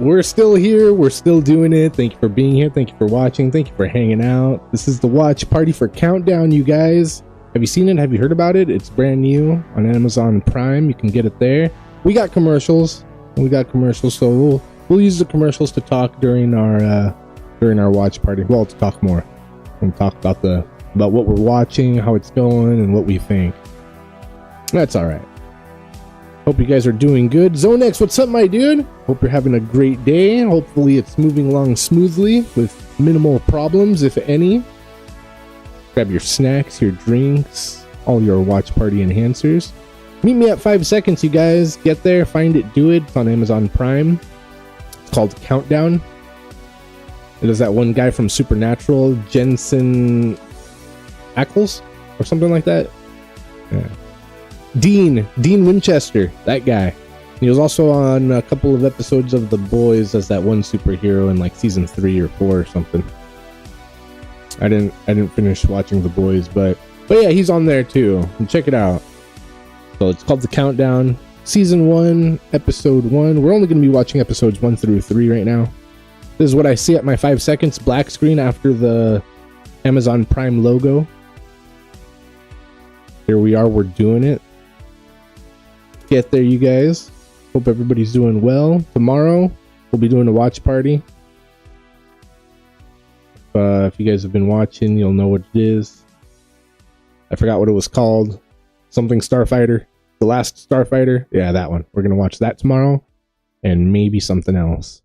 we're still here. We're still doing it. Thank you for being here. Thank you for watching. Thank you for hanging out. This is the watch party for Countdown, you guys. Have you seen it? Have you heard about it? It's brand new on Amazon Prime. You can get it there. We got commercials. So we'll use the commercials to talk during our watch party. Well, to talk more. We'll talk about what we're watching, how it's going, and what we think. That's all right. Hope you guys are doing good. Zonex, what's up, my dude? Hope you're having a great day. Hopefully it's moving along smoothly with minimal problems, if any. Grab your snacks, your drinks, all your watch party enhancers. Meet me at 5 seconds, you guys. Get there, find it, do it. It's on Amazon Prime. It's called Countdown. It is that one guy from Supernatural, Jensen Ackles, or something like that. Yeah. Dean Winchester, that guy. He was also on a couple of episodes of The Boys as that one superhero in like season 3 or 4 or something. I didn't finish watching The Boys, but yeah, he's on there too. And check it out. So it's called The Countdown, season 1, episode 1. We're only going to be watching episodes 1 through 3 right now. This is what I see at my 5 seconds black screen after the Amazon Prime logo. Here we are, we're doing it. Get there, you guys. Hope everybody's doing well. Tomorrow we'll be doing a watch party. If you guys have been watching, you'll know what it is. I forgot what it was called. Something Starfighter. The Last Starfighter. Yeah, that one. We're gonna watch that tomorrow, and maybe something else.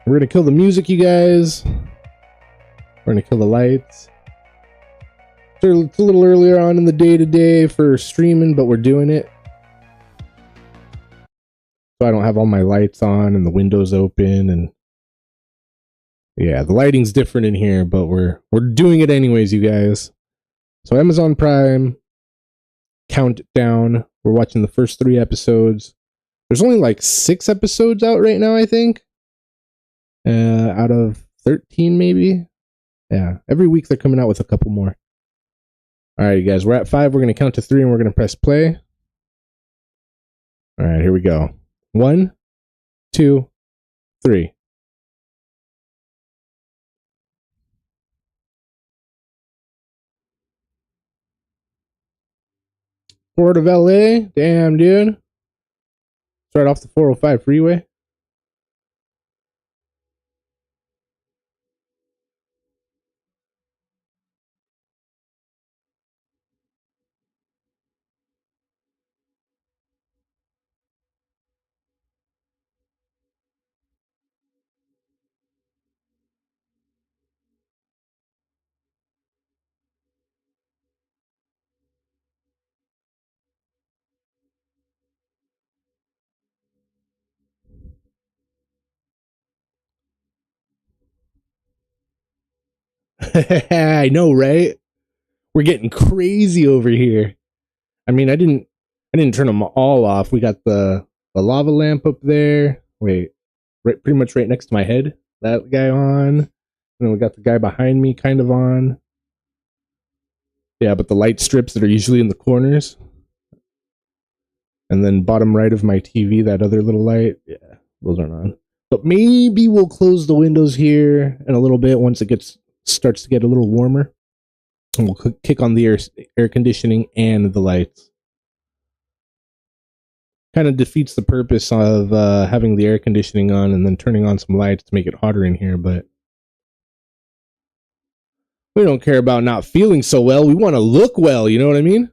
We're gonna kill the music, you guys. We're gonna kill the lights. It's a little earlier on in the day today for streaming, but we're doing it. So I don't have all my lights on and the windows open, and yeah, the lighting's different in here, but we're doing it anyways, you guys. So Amazon Prime, Countdown. We're watching the first 3 episodes. There's only like 6 episodes out right now, I think. Out of 13, maybe. Yeah, every week they're coming out with a couple more. All right, you guys, we're at 5. We're going to count to 3 and we're going to press play. All right, here we go. 1, 2, 3. Port of LA. Damn, dude. Start off the 405 freeway. I know, right? We're getting crazy over here. I mean, I didn't turn them all off. We got the lava lamp up there. Wait, pretty much right next to my head. That guy on. And then we got the guy behind me kind of on. Yeah, but the light strips that are usually in the corners. And then bottom right of my TV, that other little light. Yeah, those aren't on. But maybe we'll close the windows here in a little bit once it starts to get a little warmer. And we'll kick on the air conditioning and the lights. Kind of defeats the purpose of having the air conditioning on and then turning on some lights to make it hotter in here, but we don't care about not feeling so well. We want to look well, you know what I mean?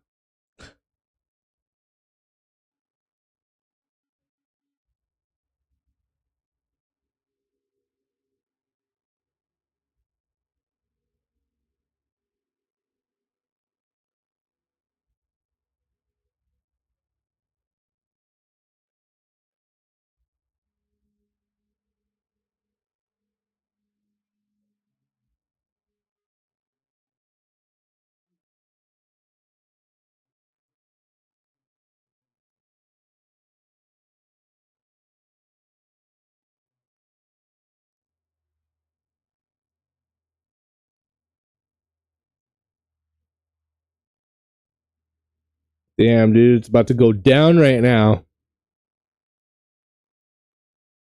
Damn, dude, it's about to go down right now.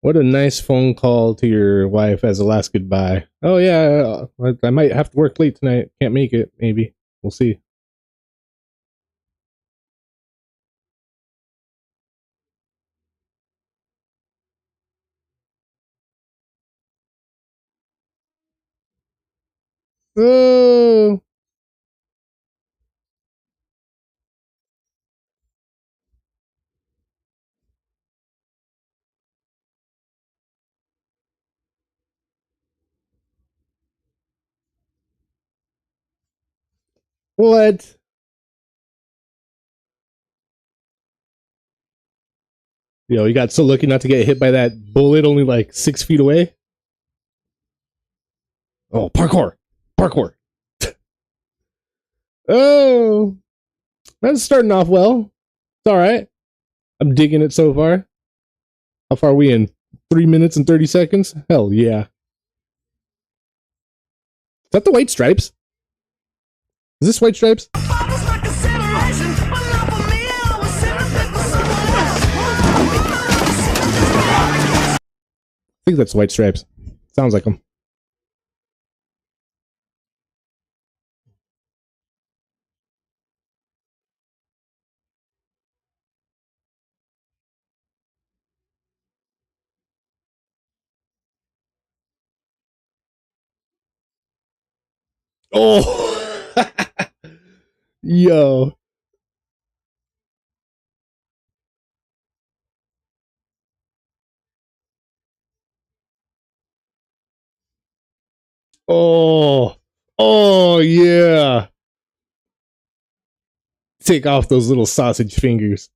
What a nice phone call to your wife as a last goodbye. Oh yeah, I might have to work late tonight. Can't make it. Maybe we'll see. Oh, what? Yo, you got so lucky not to get hit by that bullet only like 6 feet away. Oh, parkour, parkour. Oh, that's starting off well. It's all right. I'm digging it so far. How far are we in? 3 minutes and 30 seconds? Hell yeah. Is that the White Stripes? Is this White Stripes? I think that's White Stripes. Sounds like them. Oh, yo. Oh, oh yeah. Take off those little sausage fingers.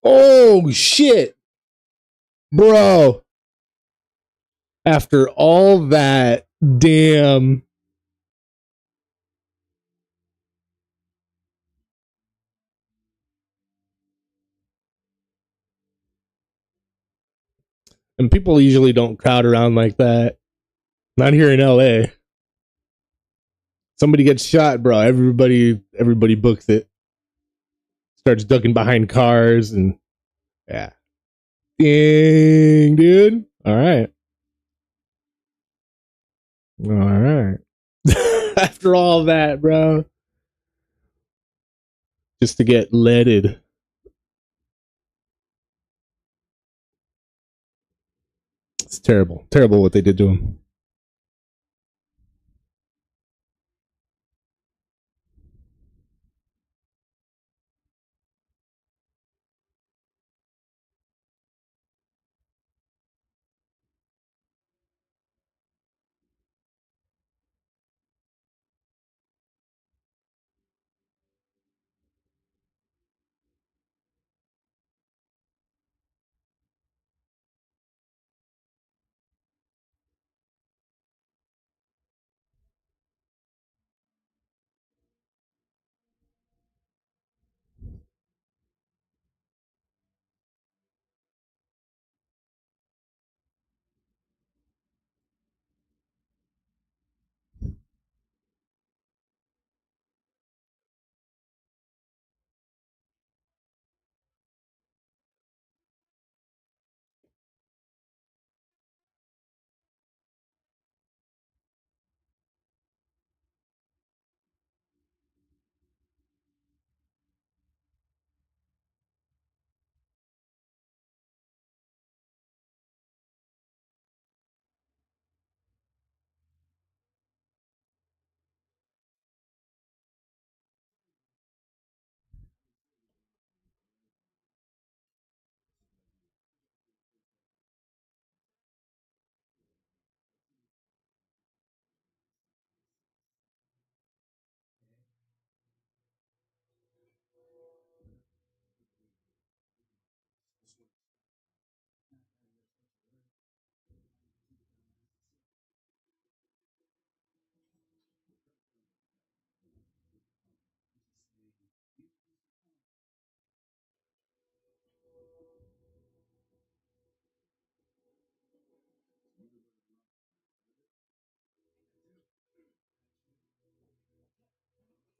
Oh shit, bro. After all that, damn. And people usually don't crowd around like that. Not here in LA. Somebody gets shot, bro. Everybody books it. Starts ducking behind cars and yeah. Dang, dude. All right. All right. After all that, bro. Just to get leaded. It's terrible. Terrible what they did to him.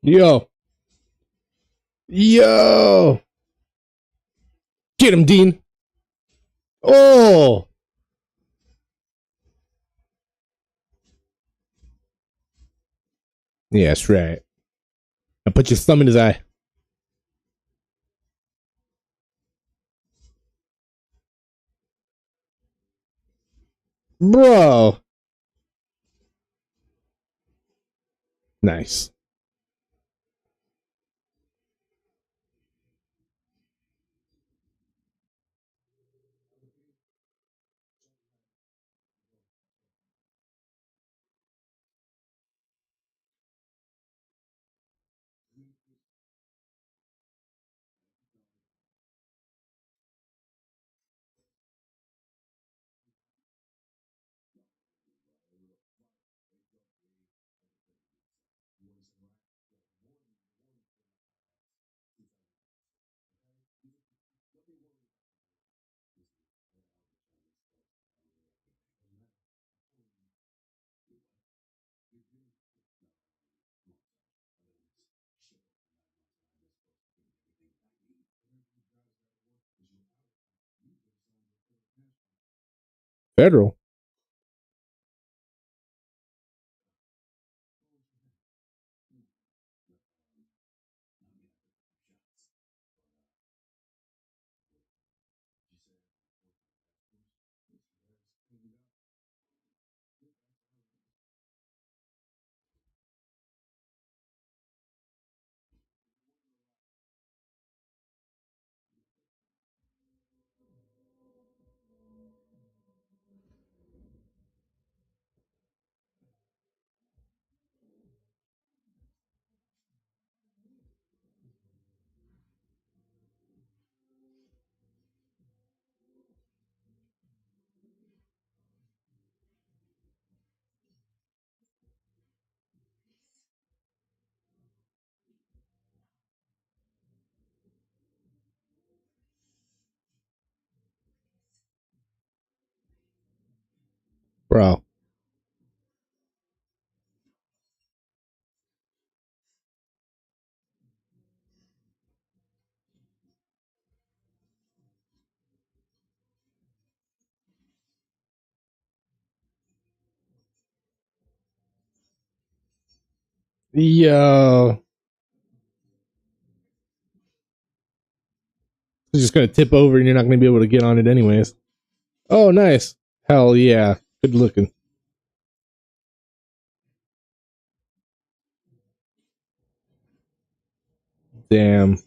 Yo. Yo. Get him, Dean. Oh. Yeah, that's right. Now put your thumb in his eye. Bro. Nice. Federal. Bro. Yo. It's just gonna tip over and you're not gonna be able to get on it anyways. Oh, nice. Hell yeah. Good looking. Damn.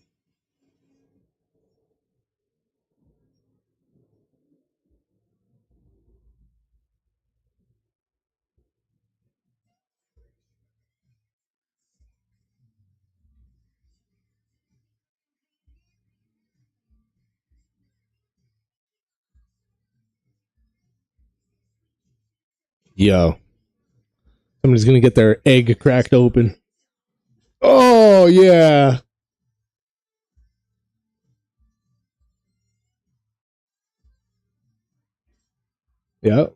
Yo. Somebody's gonna get their egg cracked open. Oh yeah. Yep.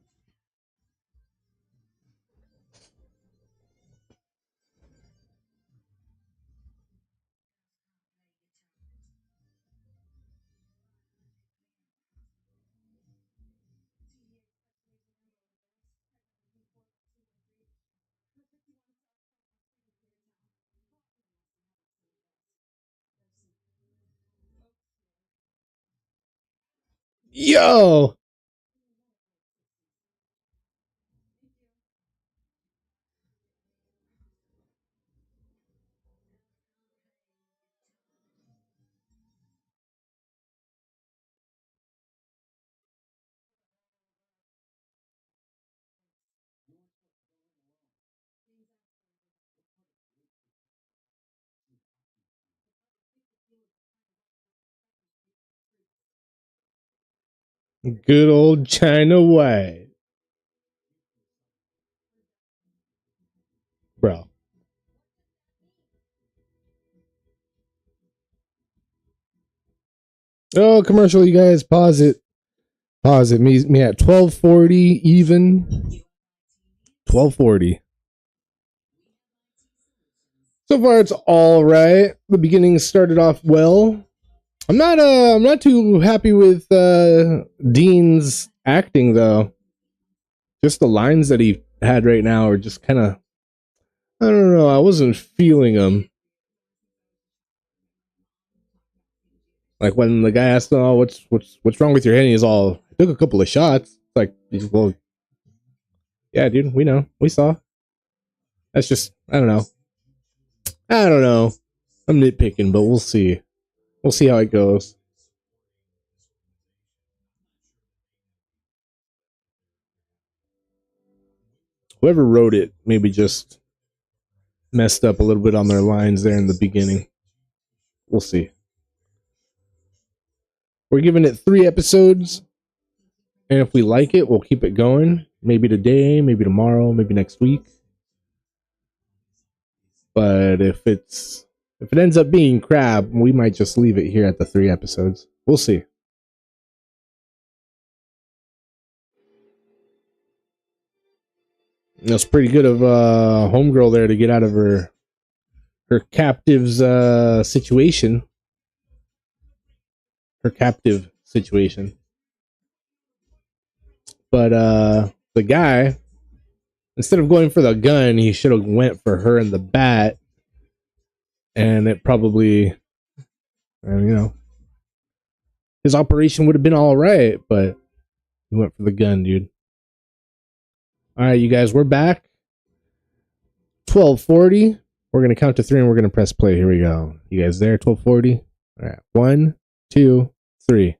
Yo. Good old China White. Bro. Oh, commercial, you guys. Pause it. Pause it. Me at 1240 even. 1240. So far, it's all right. The beginning started off well. I'm not too happy with Dean's acting though. Just the lines that he had right now are just kind of, I don't know. I wasn't feeling them. Like when the guy asked, "Oh, what's wrong with your head?" And he's all, "I took a couple of shots." It's like, well, yeah, dude, we know, we saw. That's just, I don't know. I don't know. I'm nitpicking, but we'll see. We'll see how it goes. Whoever wrote it maybe just messed up a little bit on their lines there in the beginning. We'll see. We're giving it 3 episodes, and if we like it, we'll keep it going. Maybe today, maybe tomorrow, maybe next week. But if it ends up being crap, we might just leave it here at the 3 episodes. We'll see. That's pretty good of homegirl there to get out of her captive's situation. Her captive situation. But the guy, instead of going for the gun, he should have went for her and the bat, and it probably, his operation would have been all right, but he went for the gun, dude. All right, you guys, we're back. 12:40. We're gonna count to 3 and we're gonna press play. Here we go. You guys there? 12:40. All right, 1, 2, 3.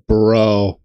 Bro.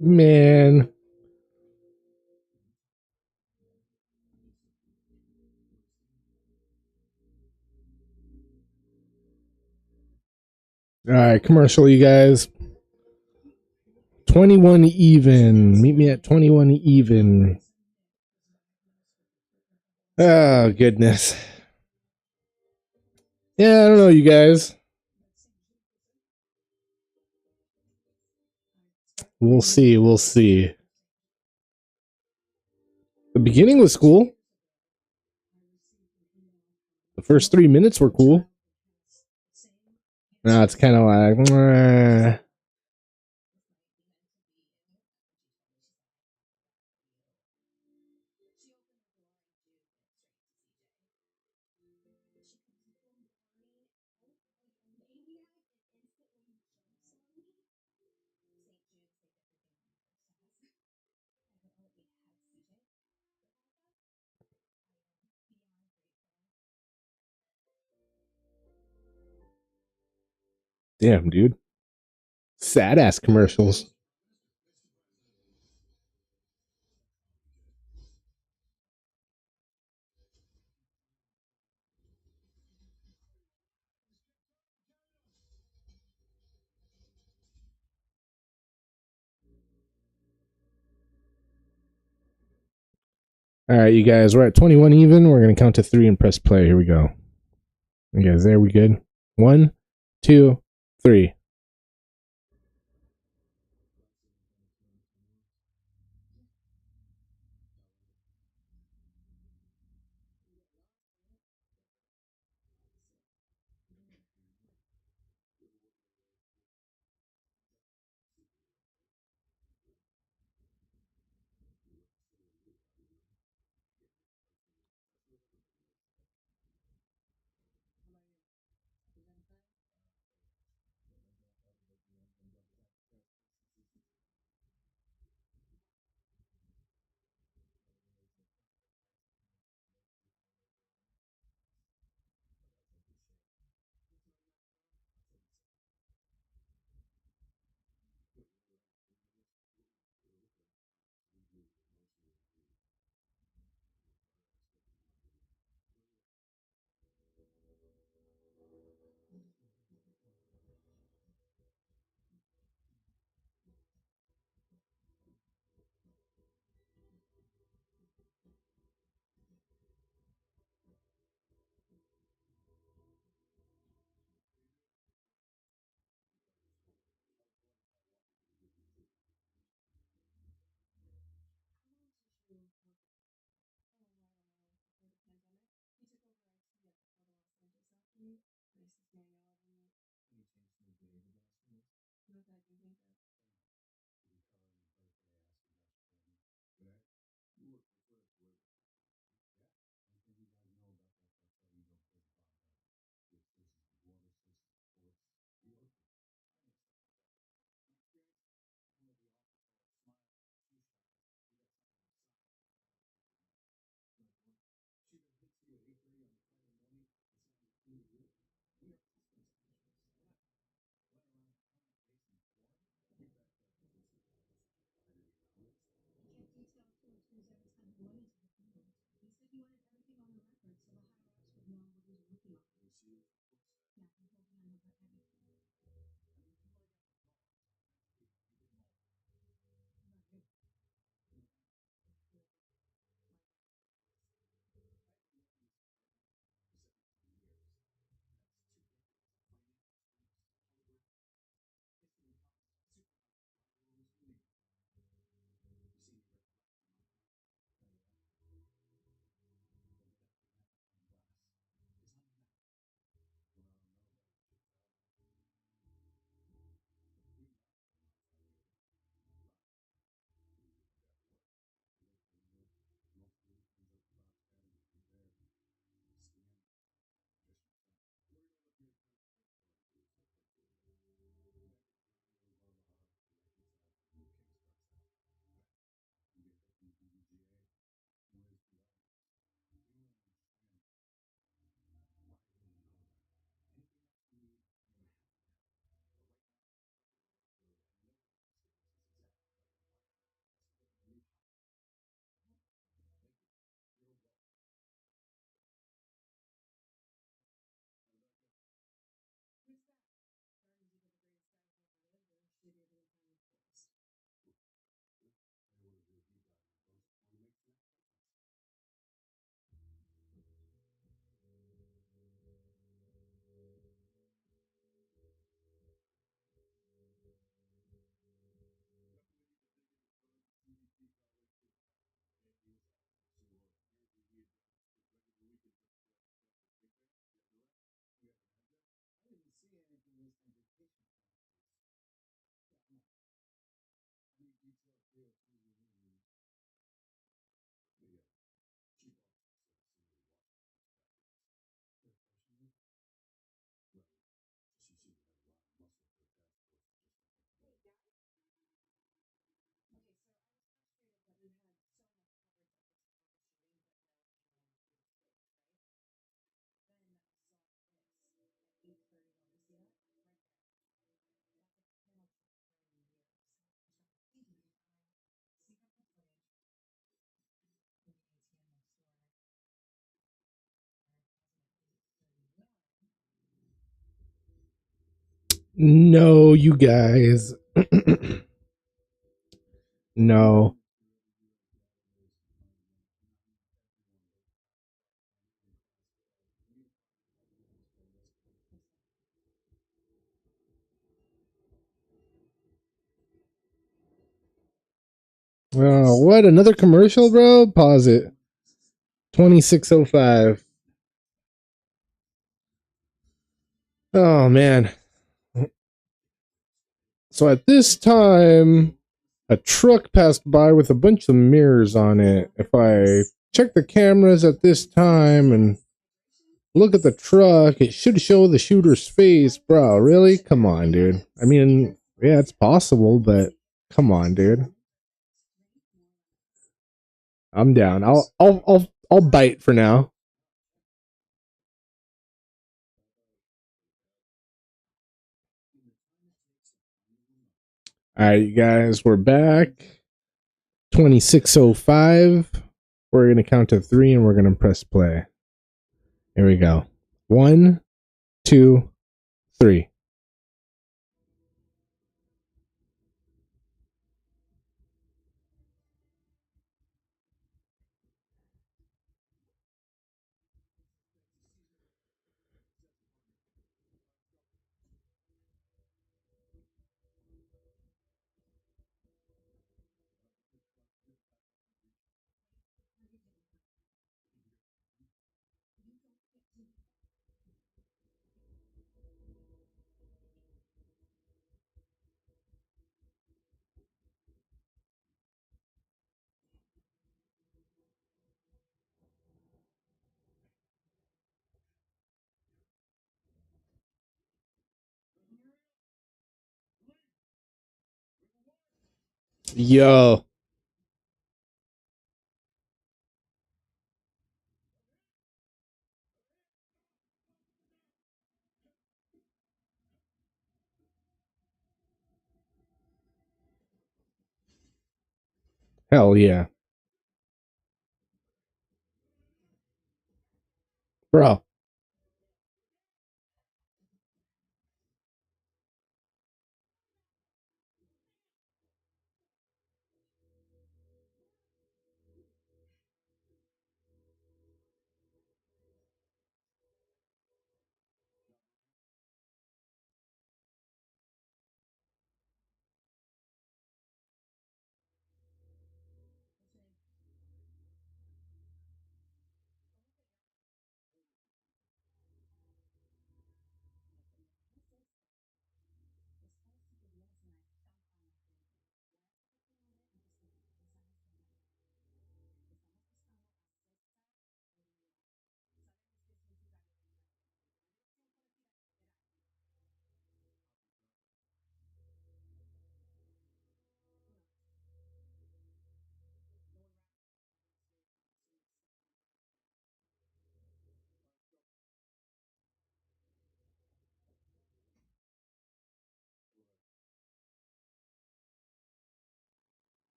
Man. All right, commercial, you guys. 21 even. Meet me at 21 even. Oh, goodness. Yeah, I don't know, you guys. We'll see. We'll see. The beginning was cool. The first 3 minutes were cool. Now it's kind of like, damn, dude. Sad ass commercials. All right, you guys, we're at 21 even. We're going to count to 3 and press play. Here we go. You guys there? We good? 1, 2, 3. No, you guys. No. Oh, what? Another commercial, bro? Pause it. 2605. Oh, man. So at this time, a truck passed by with a bunch of mirrors on it. If I check the cameras at this time and look at the truck, it should show the shooter's face, bro. Really? Come on, dude. I mean, yeah, it's possible, but come on, dude. I'm down. I'll bite for now. All right, you guys, we're back. 2605. We're going to count to 3 and we're going to press play. Here we go. 1, 2, 3. Yo. Hell yeah. Bro.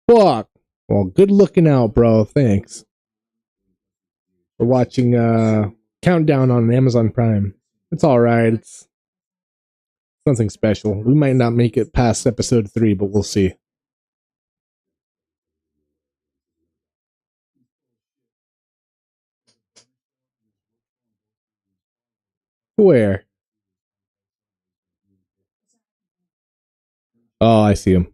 Fuck. Well, good looking out, bro. Thanks for watching Countdown on Amazon Prime. It's all right. It's nothing special. We might not make it past episode 3, but we'll see. Where? Oh, I see him.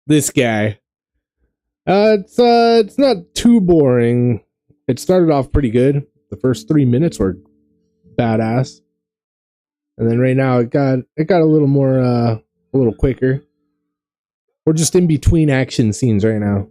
This guy. It's not too boring. It started off pretty good. The first 3 minutes were badass, and then right now it got a little more a little quicker. We're just in between action scenes right now.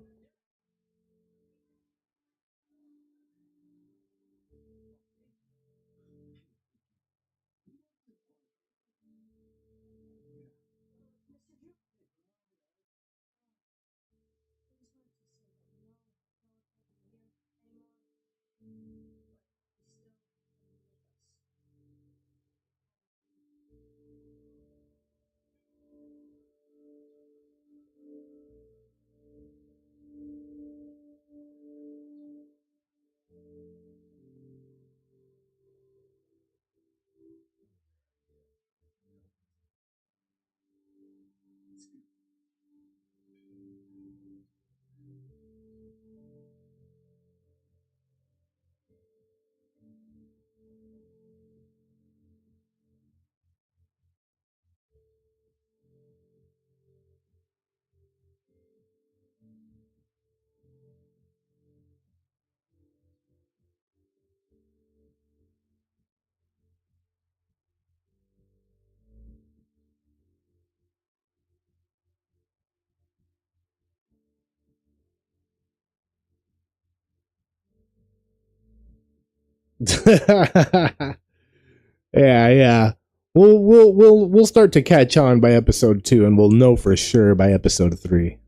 Yeah, yeah. We'll start to catch on by episode 2, and we'll know for sure by episode 3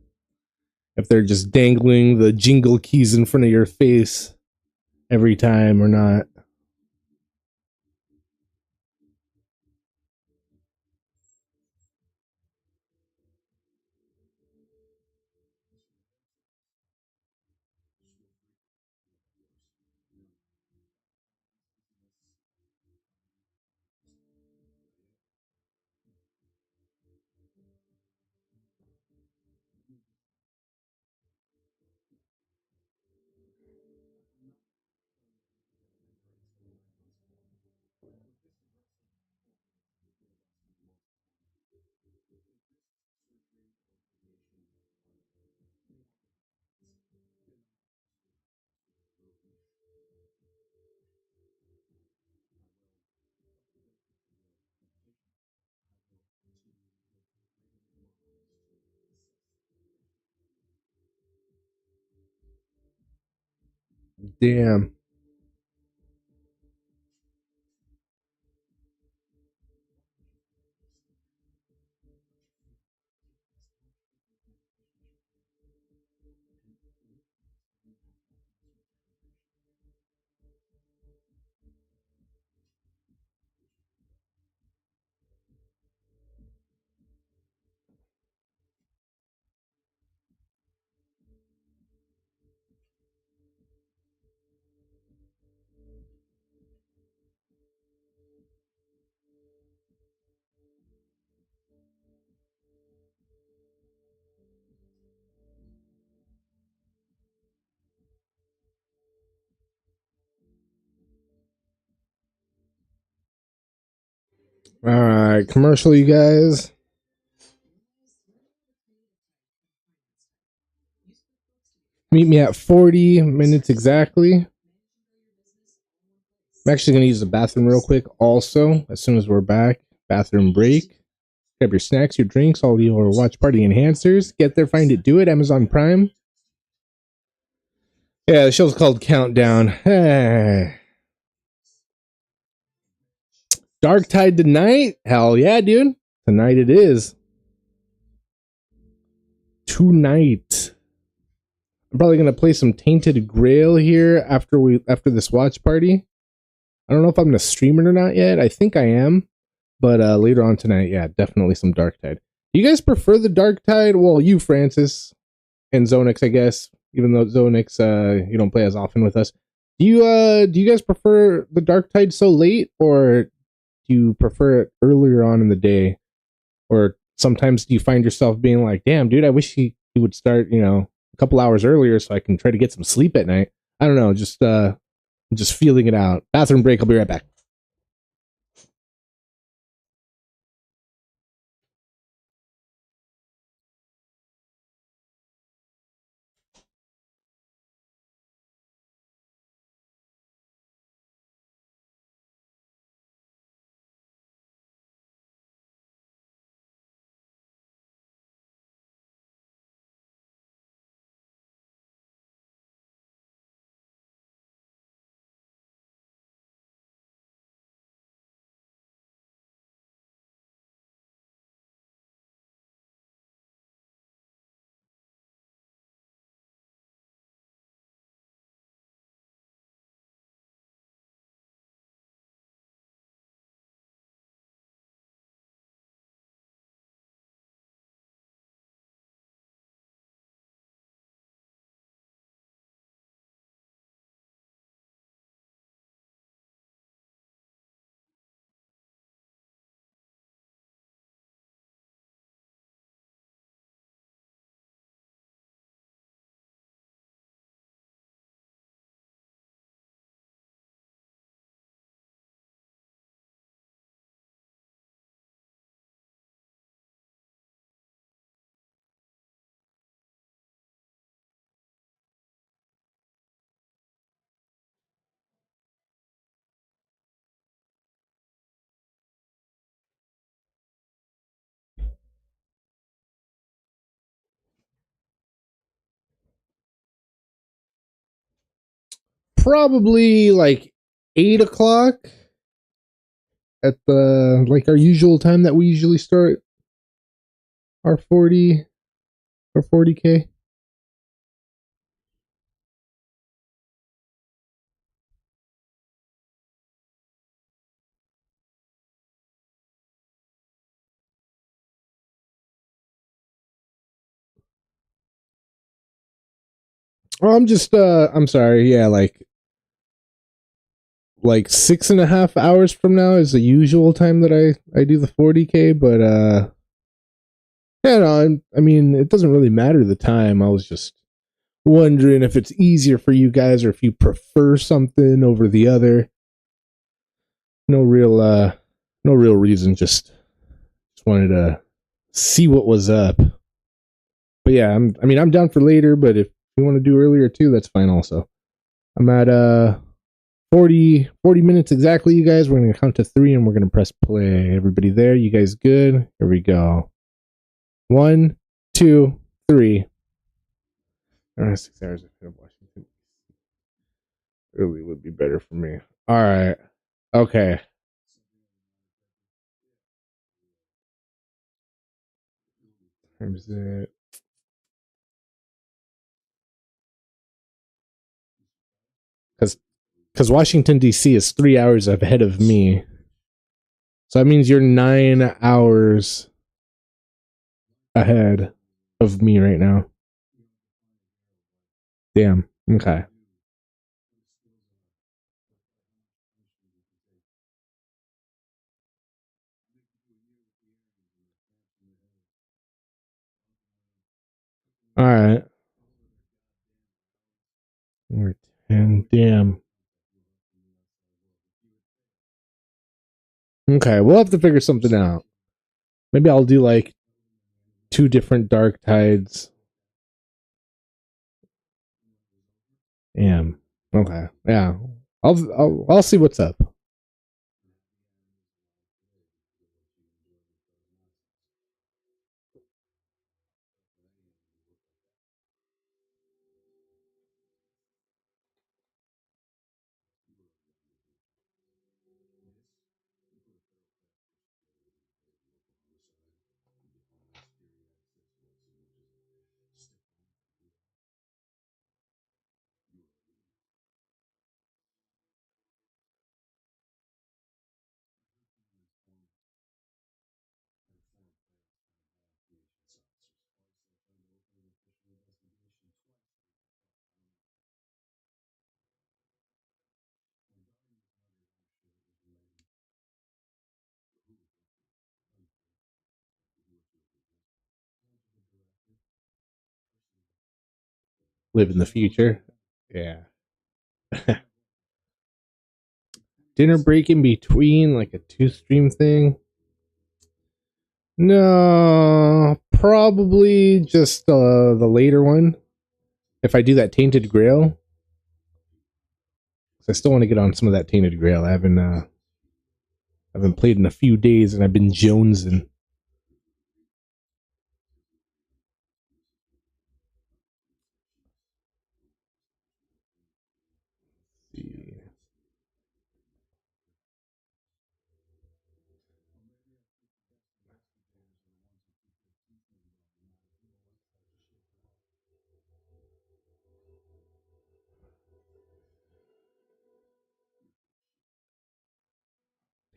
if they're just dangling the jingle keys in front of your face every time or not. Damn. All right, commercial, you guys. Meet me at 40 minutes exactly. I'm actually going to use the bathroom real quick also, as soon as we're back. Bathroom break. Grab your snacks, your drinks, all your watch party enhancers. Get there, find it, do it. Amazon Prime. Yeah, the show's called Countdown. Dark Tide tonight? Hell yeah, dude. Tonight it is. Tonight. I'm probably gonna play some Tainted Grail here after this watch party. I don't know if I'm gonna stream it or not yet. I think I am. But later on tonight, yeah, definitely some Dark Tide. Do you guys prefer the Dark Tide? Well, you, Francis, and Zonix, I guess. Even though Zonix, you don't play as often with us. Do you guys prefer the Dark Tide so late, or do you prefer it earlier on in the day? Or sometimes do you find yourself being like, damn, dude, I wish he would start, a couple hours earlier so I can try to get some sleep at night. I don't know, just feeling it out. Bathroom break, I'll be right back. Probably like 8 o'clock at the like our usual time that we usually start our 40k. Oh, I'm sorry, yeah, like 6.5 hours from now is the usual time that I do the 40k, but yeah, no, I mean, it doesn't really matter the time. I was just wondering if it's easier for you guys or if you prefer something over the other. No real no real reason, just wanted to see what was up. But yeah, I'm down for later, but if you want to do earlier too, that's fine also. I'm at 40 minutes exactly, you guys. We're going to count to 3 and we're going to press play. Everybody there? You guys good? Here we go. 1, 2, 3. 6 hours of Washington. Early would be better for me. All right. Okay. Time is it? Because Washington D.C. is 3 hours ahead of me, so that means you're 9 hours ahead of me right now. Damn. Okay. All right. We're 10. Damn. Okay, we'll have to figure something out. Maybe I'll do like 2 different dark tides. Damn. Okay. Yeah. I'll see what's up. Live in the future. Yeah. Dinner break in between, like a 2 stream thing. No, probably just the later one. If I do that Tainted Grail, I still want to get on some of that Tainted Grail. I haven't played in a few days, and I've been jonesing.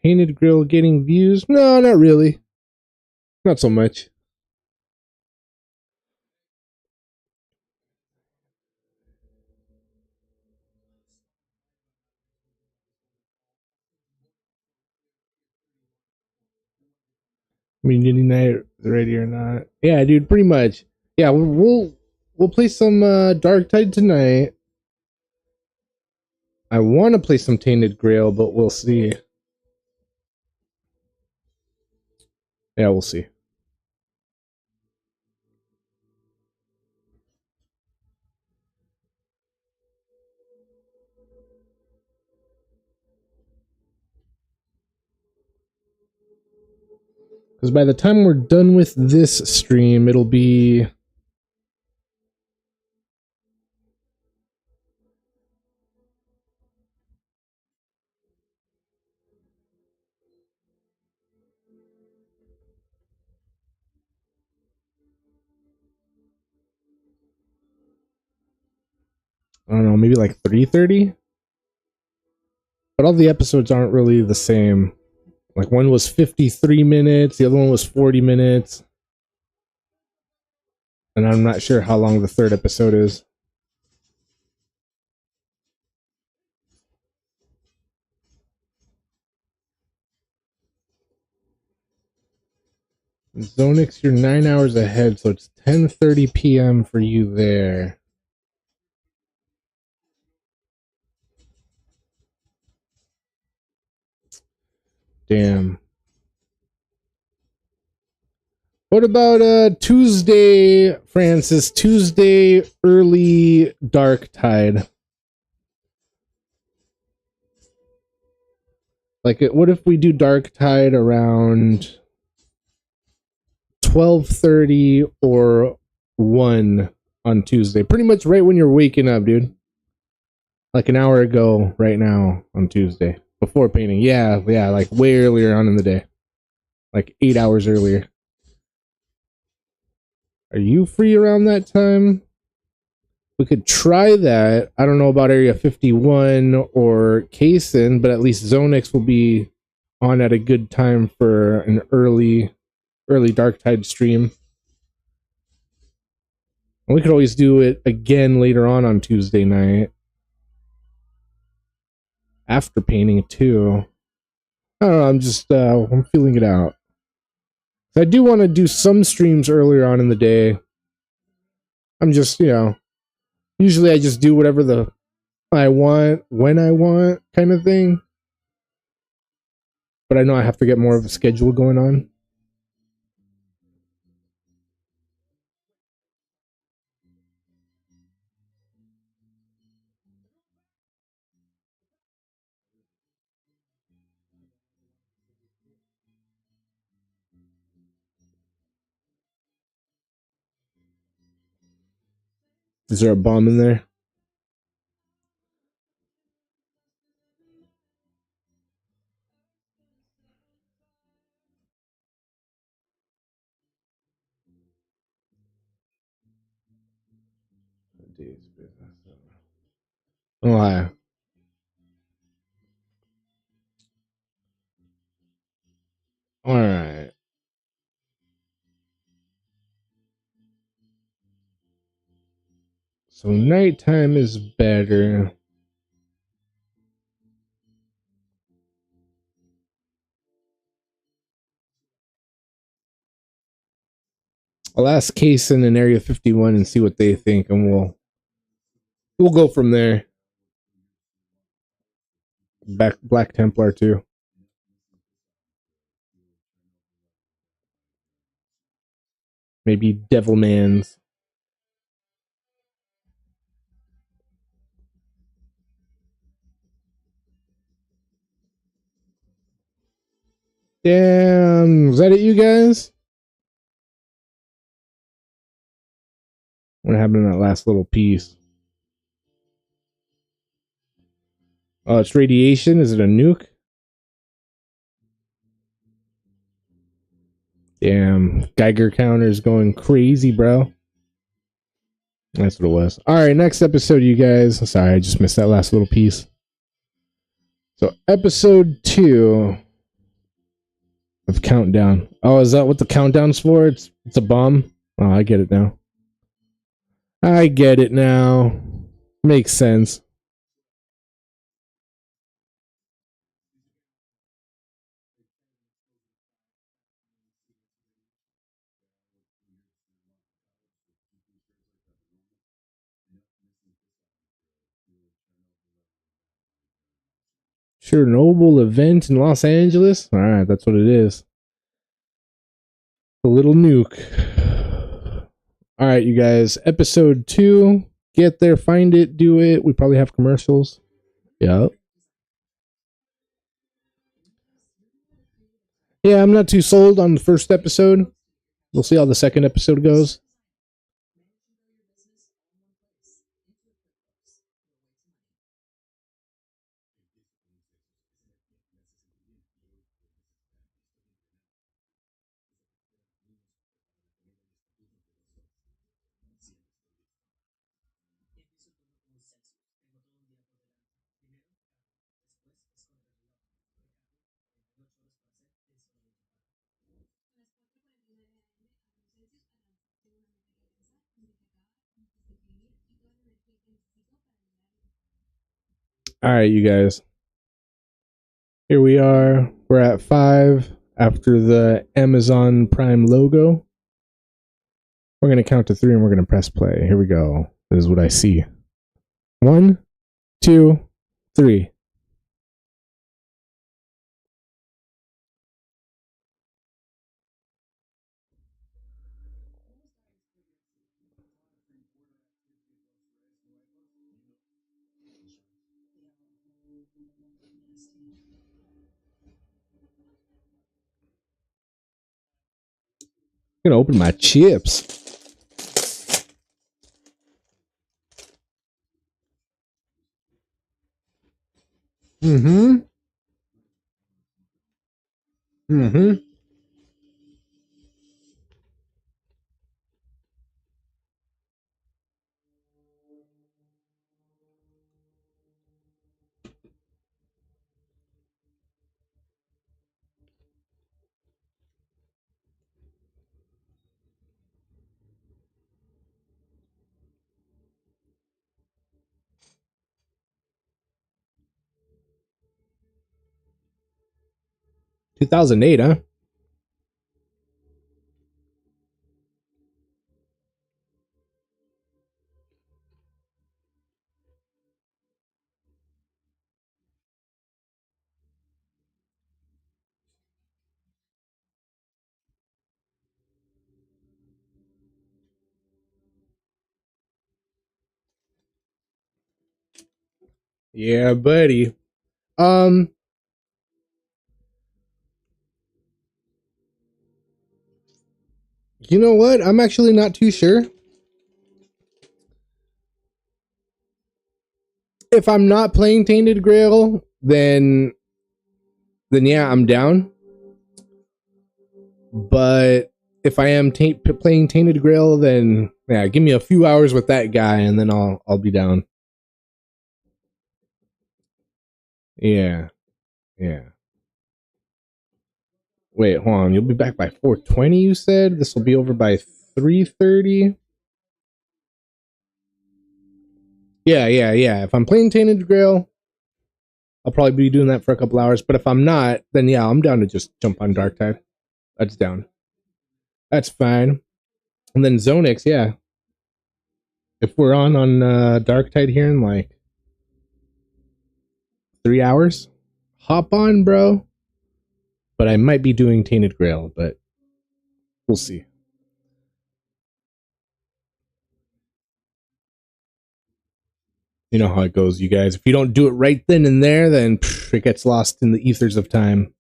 Tainted Grail getting views? No, not really. Not so much. I mean, Nitty Night ready or not? Yeah, dude, pretty much. Yeah, we'll play some Dark Tide tonight. I want to play some Tainted Grail, but we'll see. Yeah, we'll see. Because by the time we're done with this stream, it'll be I don't know, maybe like 3:30. But all the episodes aren't really the same. Like one was 53 minutes, the other one was 40 minutes. And I'm not sure how long the third episode is. Zonix, you're 9 hours ahead, so it's 10:30 p.m. for you there. Damn. What about Tuesday, Francis? Tuesday early dark tide. Like, what if we do dark tide around 12:30 or 1 on Tuesday? Pretty much right when you're waking up, dude. Like an hour ago, right now on Tuesday, before painting. Yeah, like way earlier on in the day, like 8 hours earlier. Are you free around that time? We could try that. I don't know about Area 51 or Kaysen, but at least Zonix will be on at a good time for an early Dark Tide stream. And we could always do it again later on Tuesday night after painting too. I don't know. I'm just I'm feeling it out. I do want to do some streams earlier on in the day. I'm just, usually I just do whatever I want when I want kind of thing. but I know I have to get more of a schedule going on. Is there a bomb in there? Oh, hi. All right. So nighttime is better. I'll ask Kaysen in Area 51 and see what they think, and we'll go from there. Black Templar too. Maybe Devilman's. Damn, was that it, you guys? What happened in that last little piece? Oh, it's radiation. Is it a nuke? Damn, Geiger counter's going crazy, bro. That's what it was. All right, next episode, you guys. Sorry, I just missed that last little piece. So, episode 2 of Countdown. Oh, is that what the countdown's for? It's a bomb? Oh, I get it now. I get it now. Makes sense. Chernobyl event in Los Angeles? Alright, that's what it is. The little nuke. Alright, you guys. Episode 2. Get there, find it, do it. We probably have commercials. Yep. Yeah, I'm not too sold on the first episode. We'll see how the second episode goes. Alright, you guys. Here we are. We're at 5 after the Amazon Prime logo. We're going to count to 3 and we're going to press play. Here we go. This is what I see. 1, 2, 3. I'm going to open my chips. Mm-hmm. Mm-hmm. $2,008, huh? Yeah, buddy. Um, you know what? I'm actually not too sure. If I'm not playing Tainted Grail, then yeah, I'm down. But if I am playing Tainted Grail, then yeah, give me a few hours with that guy, and then I'll be down. Yeah, yeah. Wait, hold on. You'll be back by 4:20. You said this will be over by 3:30. Yeah, yeah, yeah. If I'm playing Tainted Grail, I'll probably be doing that for a couple hours. But if I'm not, then yeah, I'm down to just jump on Dark Tide. That's down. That's fine. And then Zonix, yeah. If we're on Dark Tide here in like 3 hours, hop on, bro. But I might be doing Tainted Grail, but we'll see. You know how it goes, you guys. If you don't do it right then and there, then it gets lost in the ethers of time.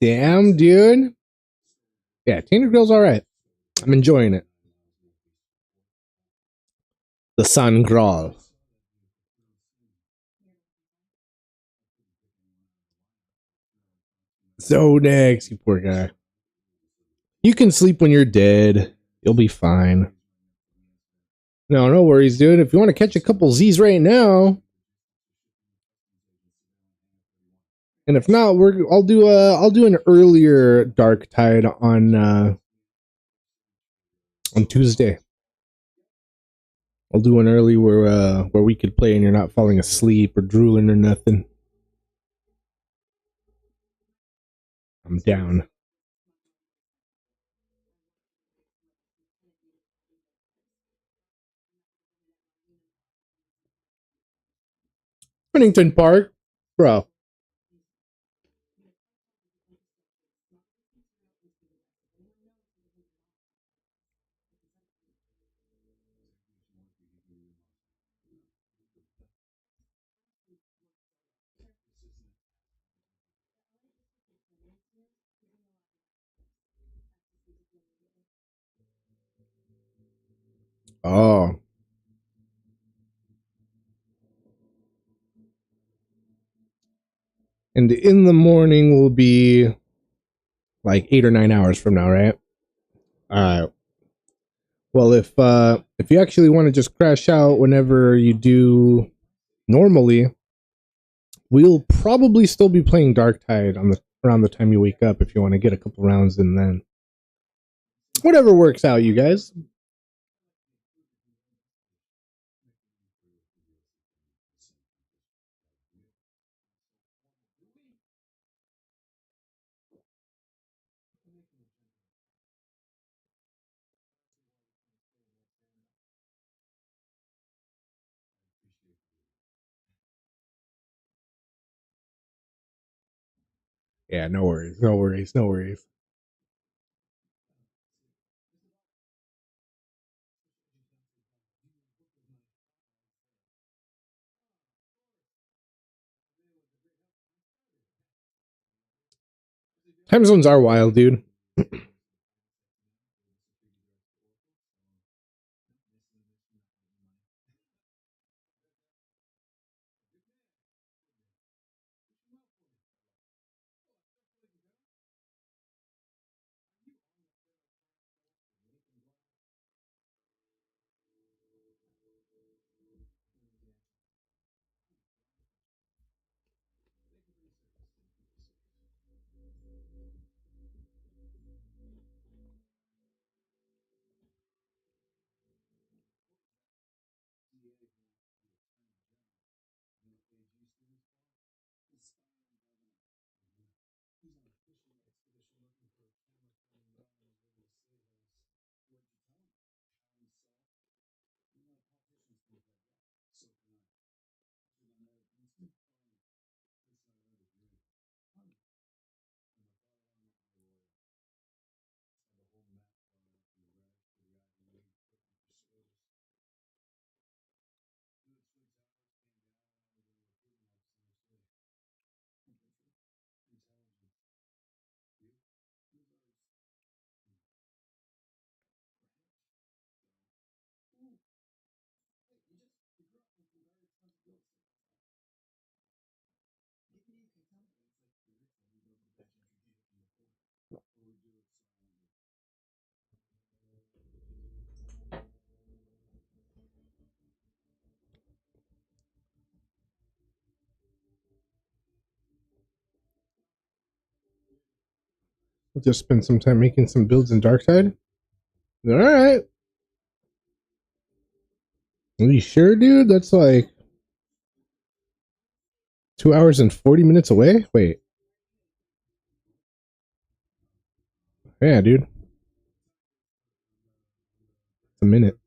Damn, dude. Yeah, Tainted Grail's all right. I'm enjoying it. The Sun Grawl. Zodex, you poor guy. You can sleep when you're dead. You'll be fine. No, no worries, dude. If you want to catch a couple Z's right now, and if not, I'll do an earlier Dark Tide on Tuesday. I'll do an early where we could play and you're not falling asleep or drooling or nothing. I'm down. Pennington Park, bro. Oh, and in the morning will be like 8 or 9 hours from now, right? All right. Well, if you actually want to just crash out whenever you do normally, we'll probably still be playing Dark Tide on the around the time you wake up if you want to get a couple rounds in then. Whatever works out, you guys. Yeah, no worries, no worries, no worries. Time zones are wild, dude. Just spend some time making some builds in Darkside. All right. Are you sure, dude? That's like 2 hours and 40 minutes away. Wait. Yeah, dude. It's a minute.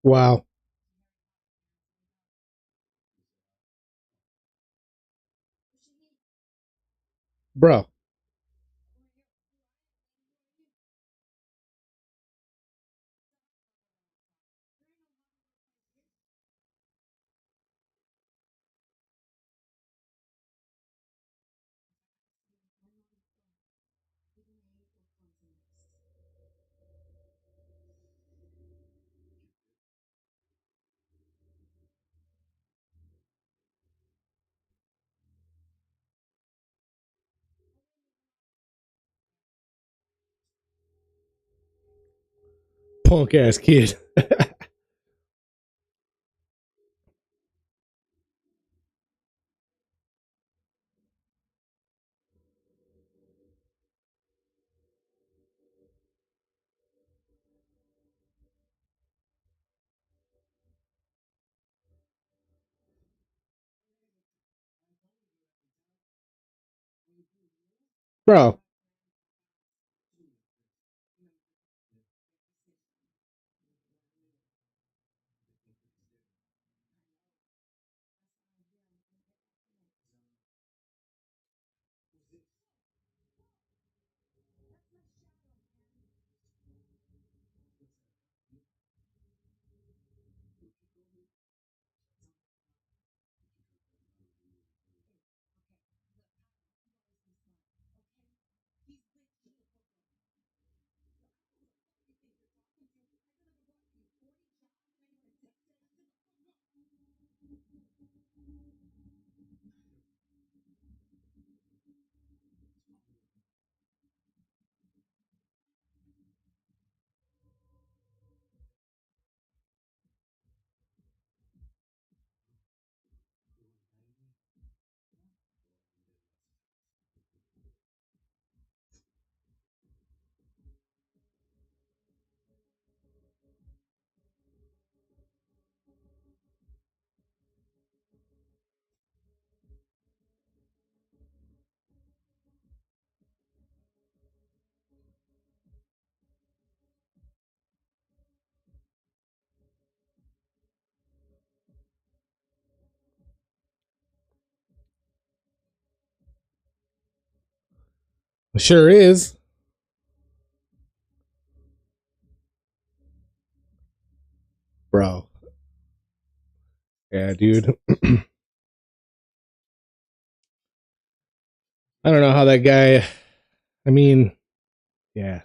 Wow. Bro. Punk ass kid. Bro. Sure is. Bro. Yeah, dude. I don't know how that guy. I mean, yeah.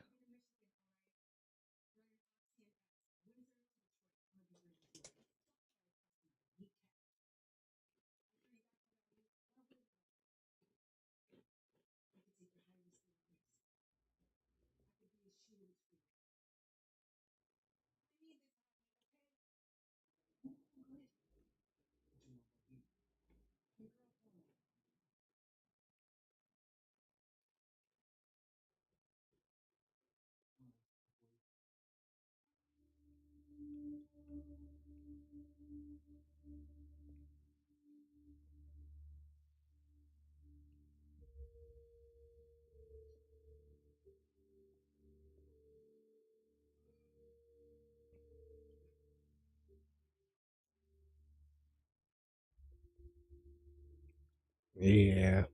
Yeah.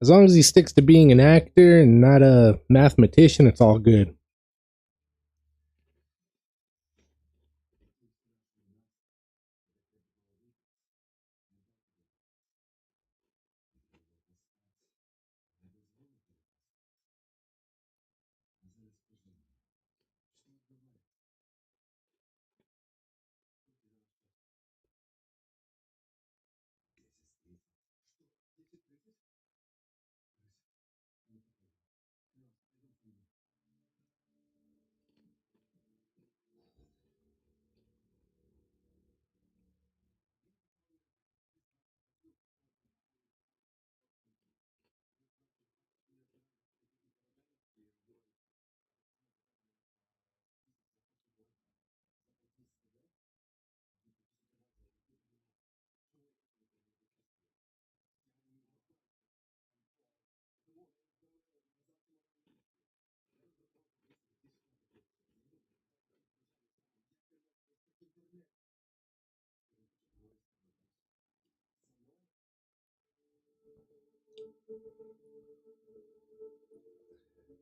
As long as he sticks to being an actor and not a mathematician, it's all good.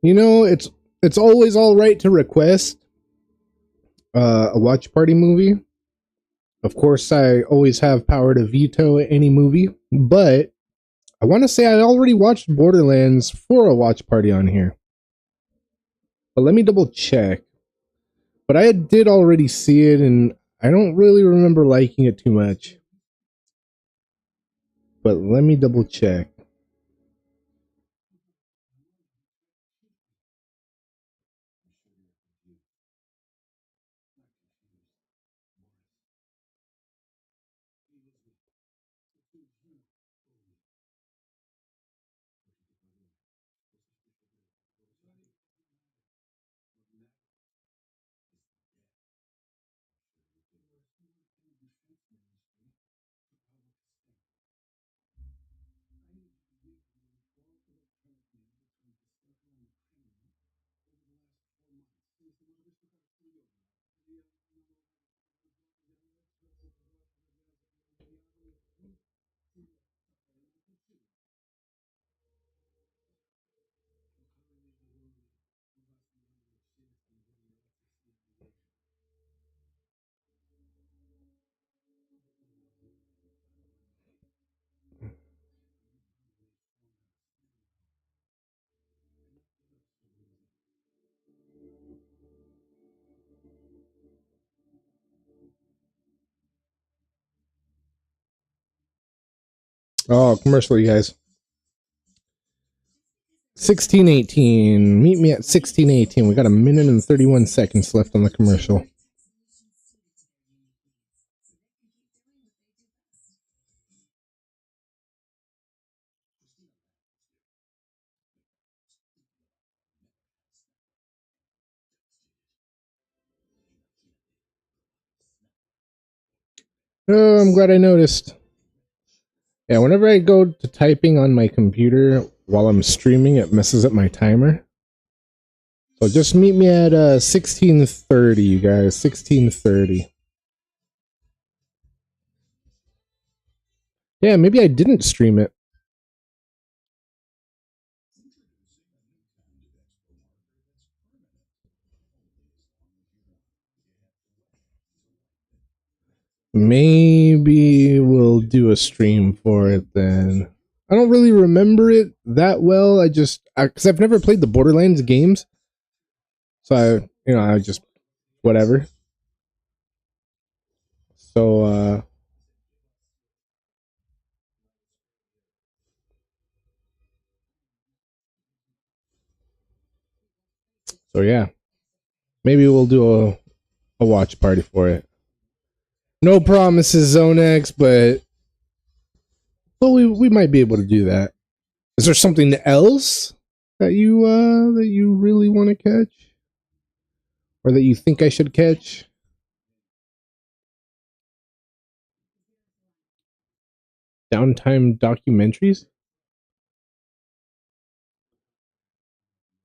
You know, it's always all right to request a watch party movie. Of course, I always have power to veto any movie, but I want to say I already watched Borderlands for a watch party on here. But let me double check. But I did already see it, and I don't really remember liking it too much. But let me double check. Oh, commercial, you guys. 1618. Meet me at 1618. We got a minute and 31 seconds left on the commercial. Oh, I'm glad I noticed. Yeah, whenever I go to typing on my computer while I'm streaming, it messes up my timer. So just meet me at 1630, you guys. 1630. Yeah, maybe I didn't stream it. Maybe we'll do a stream for it then. I don't really remember it that well. Because I've never played the Borderlands games, so I just whatever. So yeah, maybe we'll do a watch party for it. No promises, Zone X, but we might be able to do that. Is there something else that you really want to catch, or that you think I should catch? Downtime documentaries?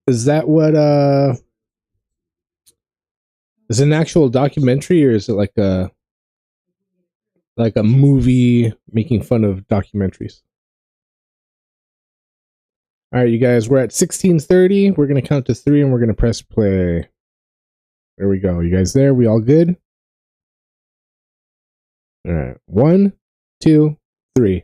Is that what is it an actual documentary, or is it like a like a movie making fun of documentaries. All right, you guys, we're at 16:30. We're gonna count to 3 and we're gonna press play. There we go. You guys there? We all good? All right. 1, 2, 3.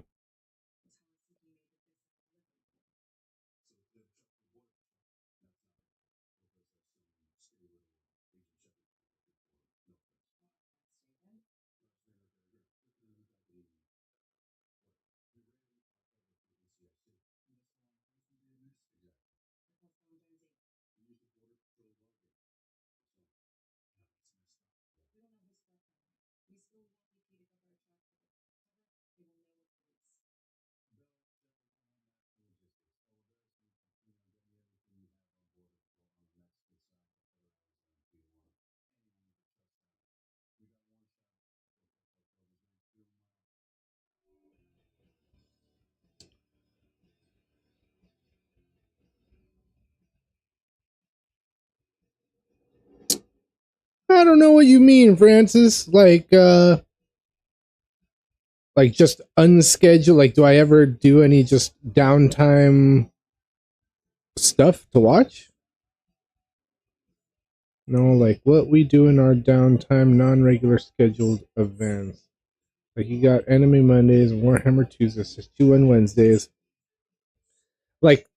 I don't know what you mean, Francis. Like just unscheduled. Like, do I ever do any just downtime stuff to watch? No, like what we do in our downtime, non-regular scheduled events. Like you got Anime Mondays and Warhammer Tuesdays, just 2 on Wednesdays. Like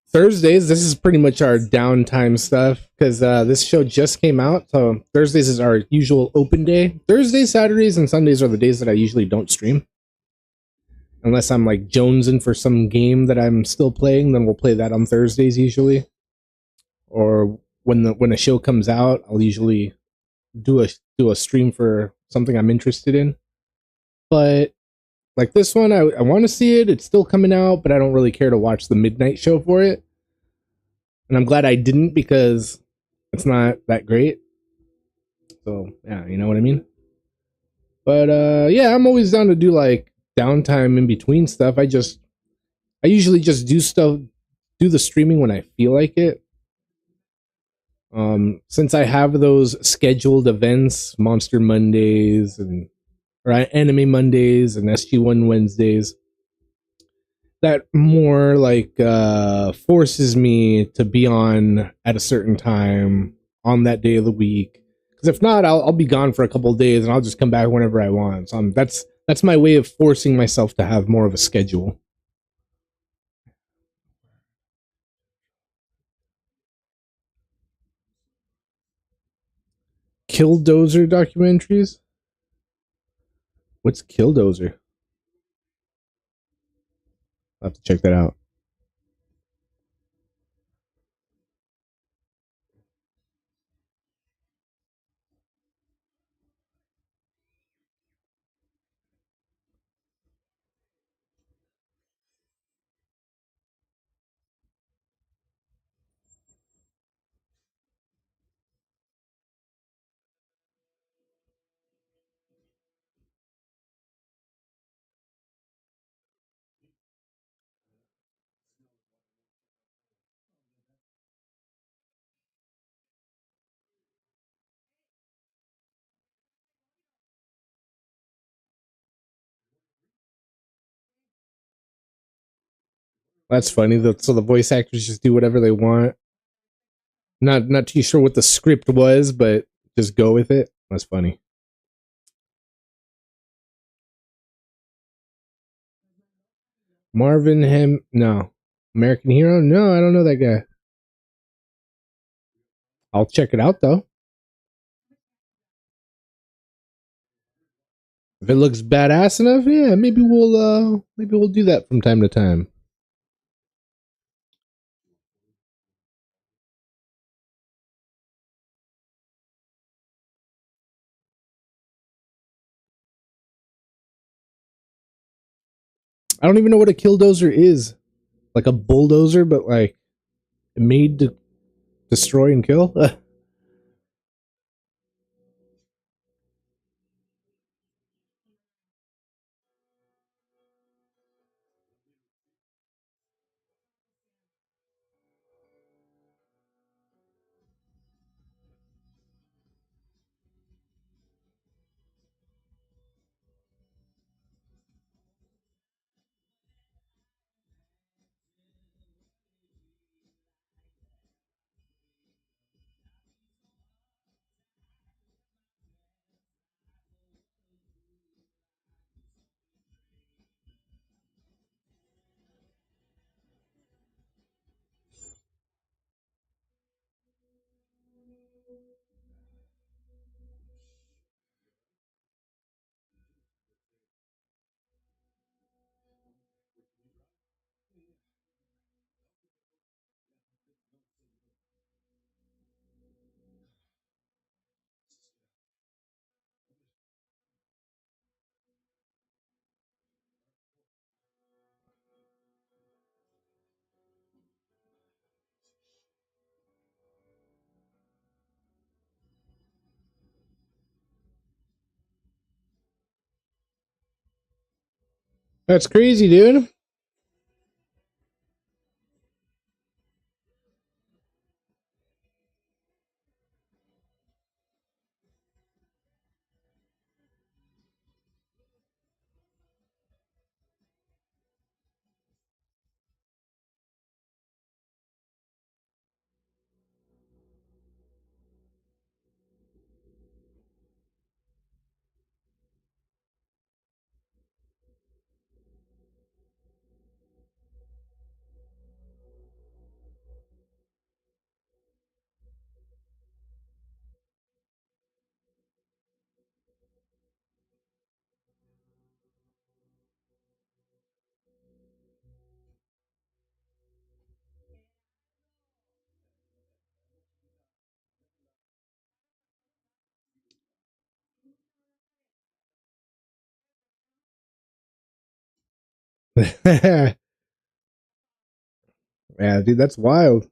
Thursdays, this is pretty much our downtime stuff because this show just came out. So Thursdays is our usual open day. Thursdays, Saturdays, and Sundays are the days that I usually don't stream. Unless I'm like jonesing for some game that I'm still playing, then we'll play that on Thursdays usually. Or when a show comes out, I'll usually do a stream for something I'm interested in. But like this one, I want to see it. It's still coming out, but I don't really care to watch the midnight show for it. And I'm glad I didn't because it's not that great. So yeah, you know what I mean. But yeah, I'm always down to do like downtime in between stuff. I usually just do the streaming when I feel like it. Since I have those scheduled events, Monster Mondays and or Anime Mondays and SG1 Wednesdays, that more like forces me to be on at a certain time on that day of the week. Because if not, I'll be gone for a couple of days and I'll just come back whenever I want. So that's my way of forcing myself to have more of a schedule. Killdozer documentaries. What's Killdozer? I'll have to check that out. That's funny. So the voice actors just do whatever they want. Not too sure what the script was, but just go with it. That's funny. Marvin Ham, no. American Hero, no, I don't know that guy. I'll check it out though. If it looks badass enough, yeah, maybe we'll do that from time to time. I don't even know what a killdozer is. Like a bulldozer, but like made to destroy and kill. That's crazy, dude. Yeah, dude, that's wild.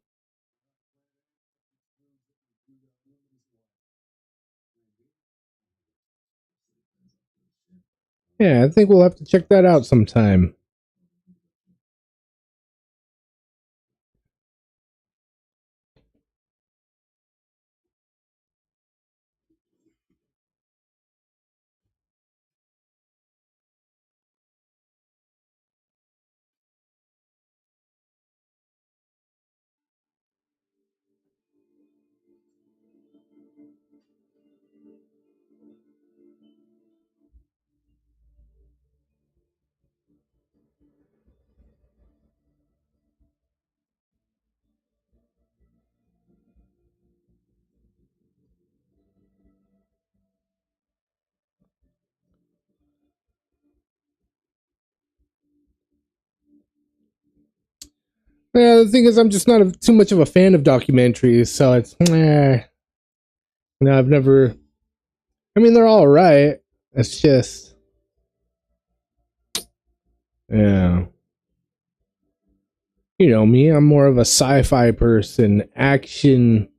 Yeah, I think we'll have to check that out sometime. Yeah, the thing is, I'm just not too much of a fan of documentaries, so it's no, I've never. I mean, they're all right. It's just, yeah, you know me. I'm more of a sci-fi person, action,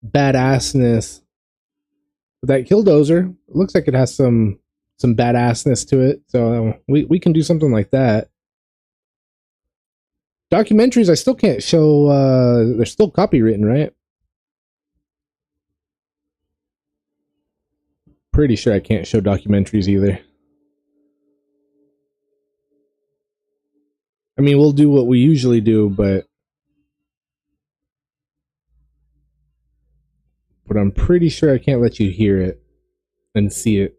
badassness. But that Killdozer, it looks like it has some badassness to it. So we can do something like that. Documentaries, I still can't show. They're still copywritten, right? Pretty sure I can't show documentaries either. I mean, we'll do what we usually do, but I'm pretty sure I can't let you hear it and see it.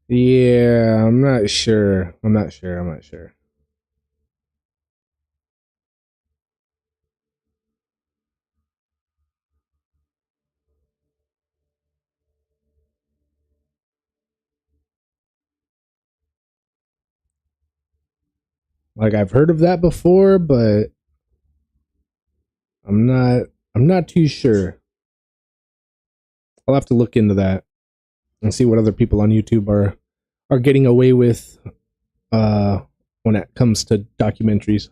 Yeah, I'm not sure. I'm not sure. I'm not sure. Like I've heard of that before, but I'm not. I'm not too sure. I'll have to look into that and see what other people on YouTube are getting away with uh, when it comes to documentaries.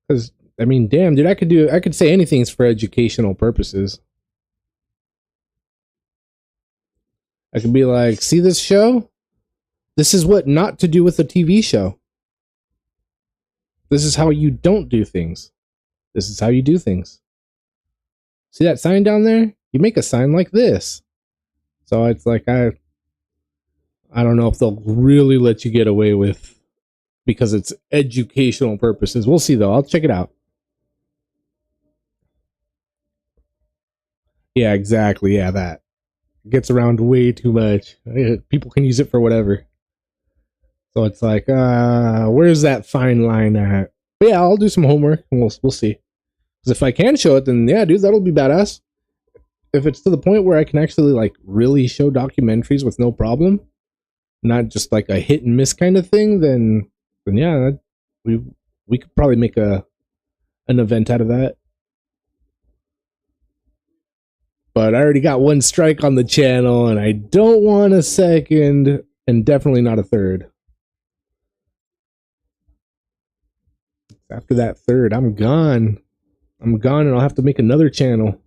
Because I mean, damn, dude, I could say anything's for educational purposes. I could be like, see this show? This is what not to do with a TV show. This is how you don't do things. This is how you do things. See that sign down there? You make a sign like this. So it's like I don't know if they'll really let you get away with because it's educational purposes. We'll see though. I'll check it out. Yeah, exactly. Yeah, that gets around way too much. People can use it for whatever. So it's like, where's that fine line at? But yeah, I'll do some homework and we'll see. Because if I can show it, then yeah, dude, that'll be badass. If it's to the point where I can actually like really show documentaries with no problem, not just like a hit and miss kind of thing, then yeah, we we could probably make an event out of that. But I already got one strike on the channel, and I don't want a second, and definitely not a third. After that third, I'm gone. I'm gone, and I'll have to make another channel.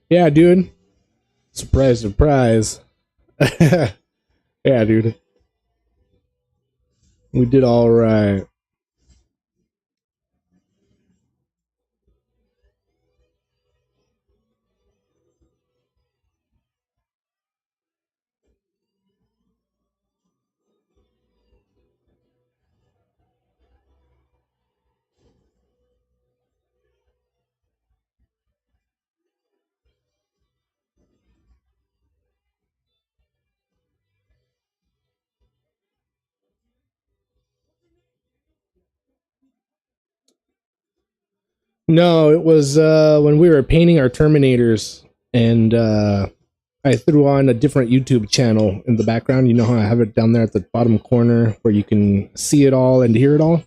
Yeah, dude. Surprise, surprise. Yeah, dude. We did all right. No, it was when we were painting our Terminators, and I threw on a different YouTube channel in the background. You know how I have it down there at the bottom corner where you can see it all and hear it all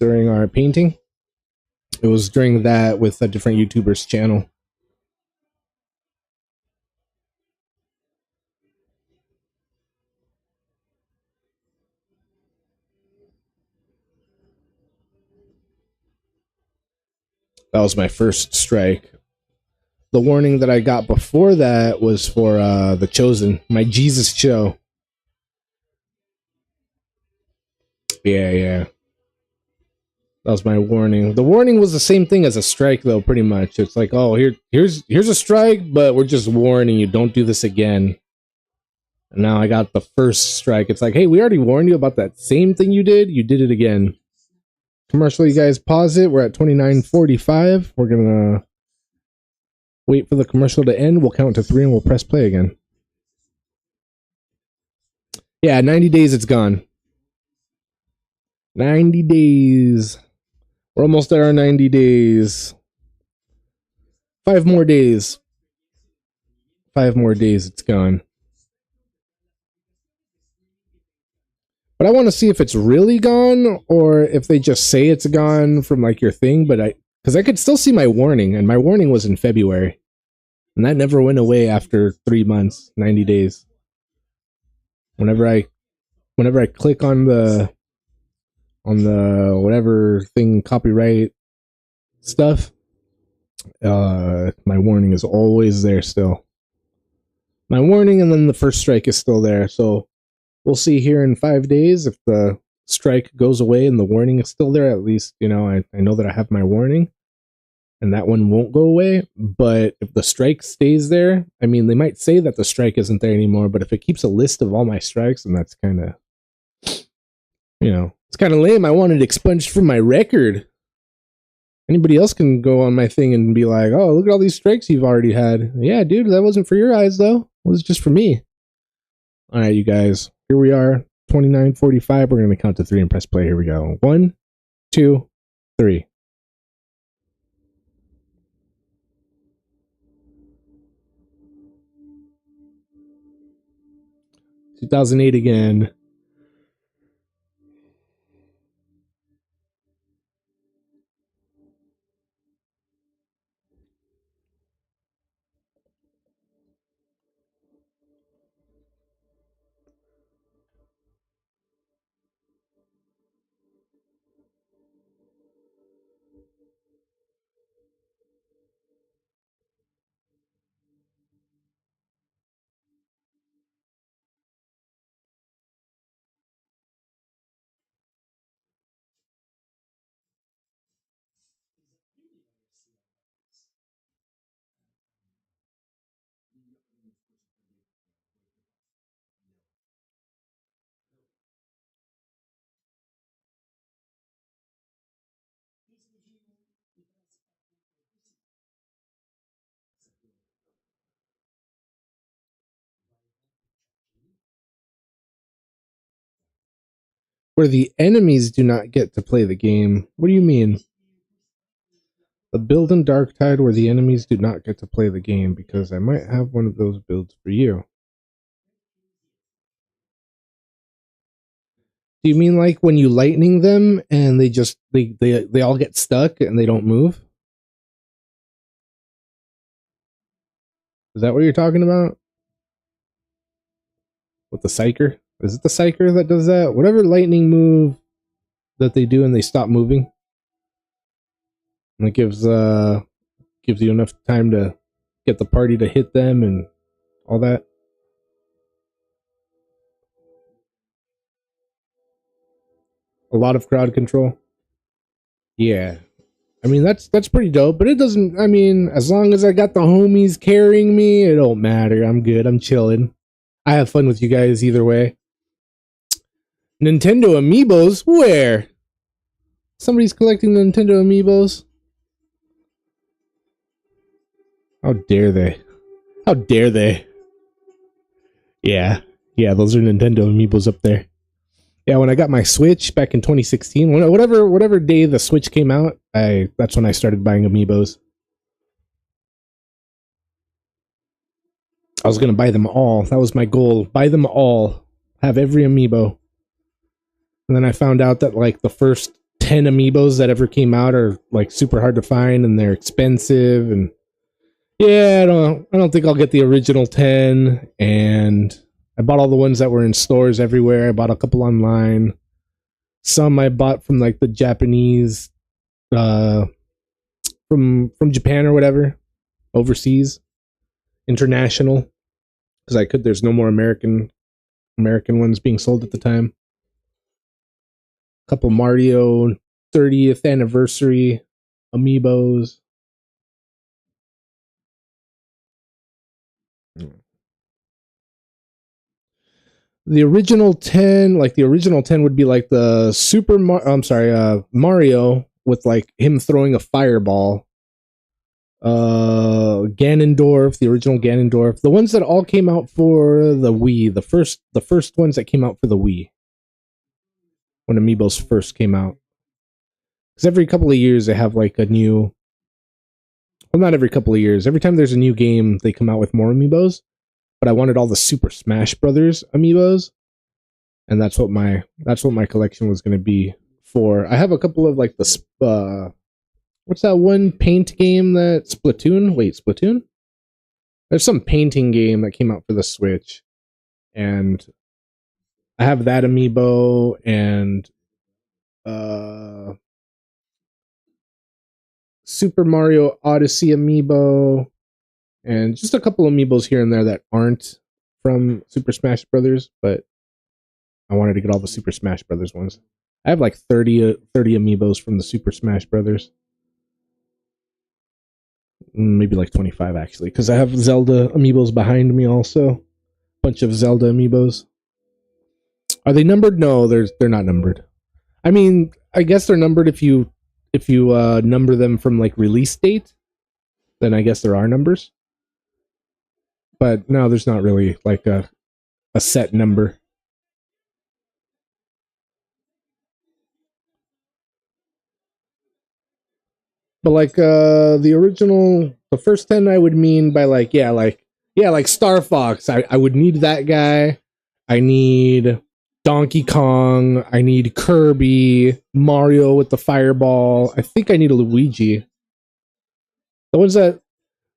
during our painting? It was during that with a different YouTuber's channel. That was my first strike. The warning that I got before that was for The Chosen, my Jesus show. Yeah, yeah. That was my warning. The warning was the same thing as a strike, though. Pretty much, it's like, oh, here's a strike, but we're just warning you, don't do this again. And now I got the first strike. It's like, hey, we already warned you about that same thing you did. You did it again. Commercial, you guys pause it. We're at 29:45. We're gonna wait for the commercial to end. We'll count to 3 and we'll press play again. Yeah, 90 days. It's gone. 90 days. We're almost at our 90 days. 5 more days. 5 more days. It's gone. But I want to see if it's really gone or if they just say it's gone from like your thing. But because I could still see my warning, and my warning was in February, and that never went away after 3 months, 90 days. Whenever I click on the whatever thing, copyright stuff, my warning is always there still. My warning, and then the first strike is still there. So we'll see here in 5 days if the strike goes away and the warning is still there. At least, I know that I have my warning and that one won't go away. But if the strike stays there, I mean, they might say that the strike isn't there anymore, but if it keeps a list of all my strikes, then that's kind of, it's kind of lame. I want it expunged from my record. Anybody else can go on my thing and be like, oh, look at all these strikes you've already had. Yeah, dude, that wasn't for your eyes, though. It was just for me. All right, you guys. Here we are, 29:45. We're going to count to 3 and press play. Here we go. 1, 2, 3. "2008 again." Where the enemies do not get to play the game. What do you mean? A build in Darktide where the enemies do not get to play the game, because I might have one of those builds for you. Do you mean like when you lightning them and they all get stuck and they don't move? Is that what you're talking about? With the Psyker? Is it the Psyker that does that? Whatever lightning move that they do and they stop moving. And it gives you enough time to get the party to hit them and all that. A lot of crowd control. Yeah. I mean, that's pretty dope, but it doesn't, I mean, as long as I got the homies carrying me, it don't matter. I'm good. I'm chilling. I have fun with you guys either way. Nintendo Amiibos? Where? Somebody's collecting the Nintendo Amiibos? How dare they? How dare they? Yeah. Yeah, those are Nintendo Amiibos up there. Yeah, when I got my Switch back in 2016, whatever day the Switch came out, that's when I started buying Amiibos. I was gonna buy them all. That was my goal. Buy them all. Have every Amiibo. And then I found out that like the first 10 Amiibos that ever came out are like super hard to find and they're expensive, and yeah, I don't think I'll get the original 10. And I bought all the ones that were in stores everywhere. I bought a couple online. Some I bought from like the Japanese from Japan or whatever, overseas, international, because there's no more American ones being sold at the time. A couple Mario 30th anniversary Amiibos. The original 10, like the original 10 would be like the Mario with like him throwing a fireball. Ganondorf, the original Ganondorf, the ones that all came out for the Wii, the first ones that came out for the Wii when Amiibos first came out. Because every couple of years they have like a new, well, not every couple of years, every time there's a new game they come out with more Amiibos. But I wanted all the Super Smash Brothers Amiibos, and that's what my collection was going to be for. I have a couple of like the what's that one paint game that Splatoon? Wait, Splatoon? There's some painting game that came out for the Switch, and I have that Amiibo and Super Mario Odyssey Amiibo, and just a couple Amiibos here and there that aren't from Super Smash Brothers, but I wanted to get all the Super Smash Brothers ones. I have like 30 Amiibos from the Super Smash Brothers. Maybe like 25 actually, because I have Zelda Amiibos behind me also. Bunch of Zelda Amiibos. Are they numbered? No, they're not numbered. I mean, I guess they're numbered if you number them from like release date. Then I guess there are numbers. But no, there's not really like a set number. But like the original, the first 10 I would mean by like Star Fox. I would need that guy. I need Donkey Kong. I need Kirby, Mario with the fireball. I think I need a Luigi. The ones that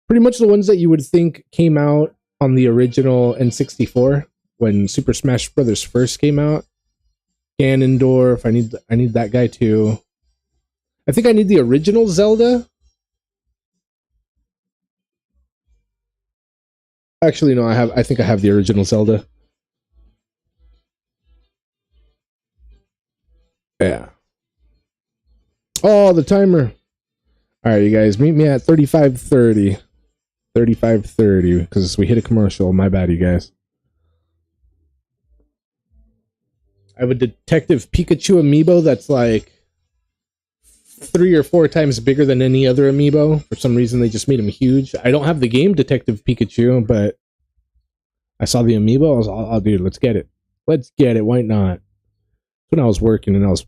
pretty much the ones that you would think came out on the original N64 when Super Smash Brothers first came out. Ganondorf, I need that guy too. I think I need the original Zelda. Actually, no, I think I have the original Zelda. Yeah. Oh, the timer. All right, you guys, meet me at 35:30. 35:30, because we hit a commercial. My bad, you guys. I have a Detective Pikachu amiibo that's like 3 or 4 times bigger than any other amiibo. For some reason, they just made him huge. I don't have the game Detective Pikachu, but I saw the amiibo. I was like, oh, dude, let's get it. Let's get it. Why not? when I was working and I was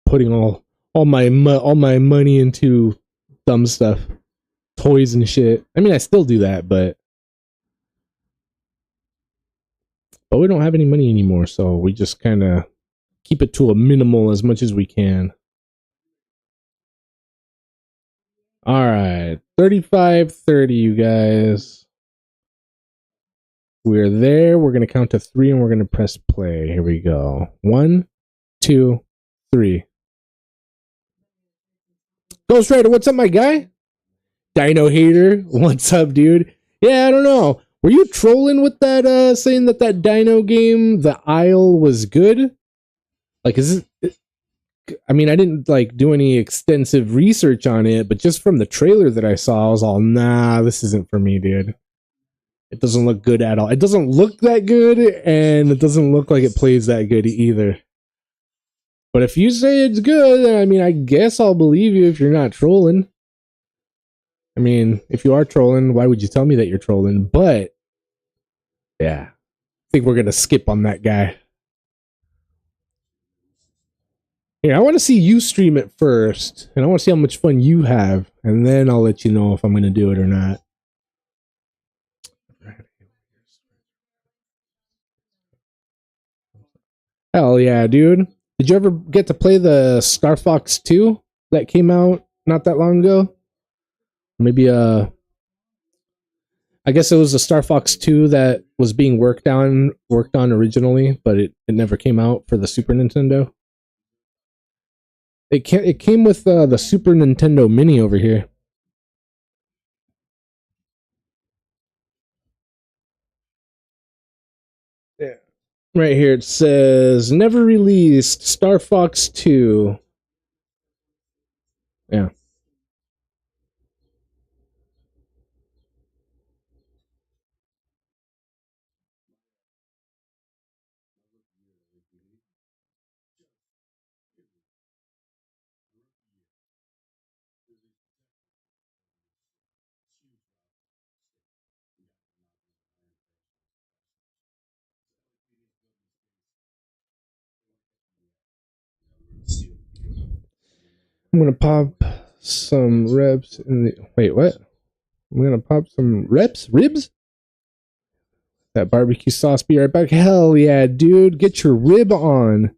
putting all my money into dumb stuff, toys and shit. I mean, I still do that, but we don't have any money anymore, so we just kind of keep it to a minimal as much as we can. All right, 35-30, you guys. We're there. We're gonna count to 3 and we're gonna press play. Here we go. 1, 2, 3. Ghost Rider, what's up, my guy? Dino Hater, what's up, dude? Yeah, I don't know. Were you trolling with that, saying that Dino game, The Isle, was good? Like, is it? I mean, I didn't like do any extensive research on it, but just from the trailer that I saw, I was all, nah, this isn't for me, dude. It doesn't look good at all. It doesn't look that good, and it doesn't look like it plays that good either. But if you say it's good, I mean, I guess I'll believe you if you're not trolling. I mean, if you are trolling, why would you tell me that you're trolling? But, yeah, I think we're going to skip on that guy. Here, I want to see you stream it first, and I want to see how much fun you have, and then I'll let you know if I'm going to do it or not. Hell yeah, dude. Did you ever get to play the Star Fox 2 that came out not that long ago? Maybe I guess it was the Star Fox 2 that was being worked on originally, but it never came out for the Super Nintendo. It came with the Super Nintendo Mini over here. Yeah. Right here it says never released Star Fox 2. Yeah. I'm gonna pop some reps in the wait, what? I'm gonna pop some ribs? That barbecue sauce be right back. Hell yeah, dude. Get your rib on.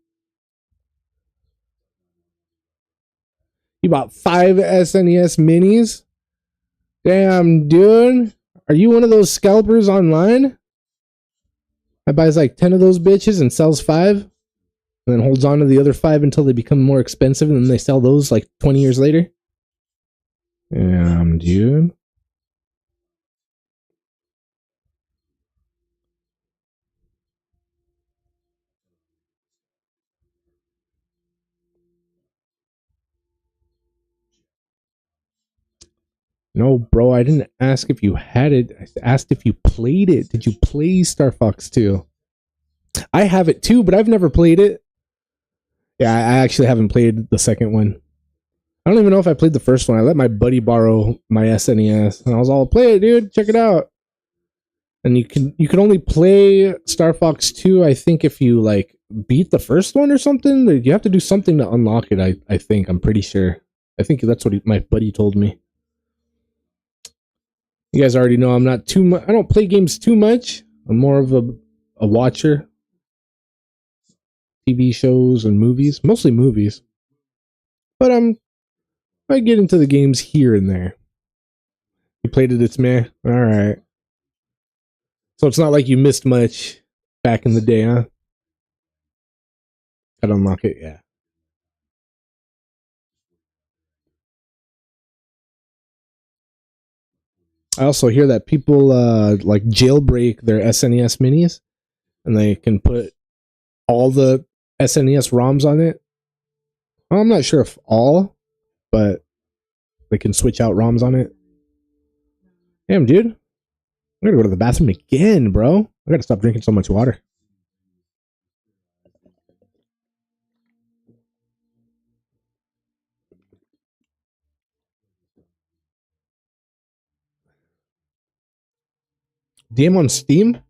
You bought 5 SNES minis? Damn, dude. Are you one of those scalpers online? That buys like 10 of those bitches and sells 5? And then holds on to the other 5 until they become more expensive and then they sell those like 20 years later? Damn, dude. No, bro, I didn't ask if you had it. I asked if you played it. Did you play Star Fox 2? I have it too, but I've never played it. Yeah, I actually haven't played the second one. I don't even know if I played the first one. I let my buddy borrow my SNES, and I was all, "Play it, dude! Check it out." And you can only play Star Fox 2, I think, if you like beat the first one or something. You have to do something to unlock it. I think I'm pretty sure. I think that's what my buddy told me. You guys already know I'm not too much. I don't play games too much. I'm more of a watcher. TV shows and movies, mostly movies. But I get into the games here and there. You played it, it's meh. All right. So it's not like you missed much back in the day, huh? Gotta unlock it, yeah. I also hear that people like jailbreak their SNES minis, and they can put all the SNES ROMs on it. Well, I'm not sure if all, but they can switch out ROMs on it. Damn, dude. I'm gonna go to the bathroom again, bro. I gotta stop drinking so much water. DM on Steam?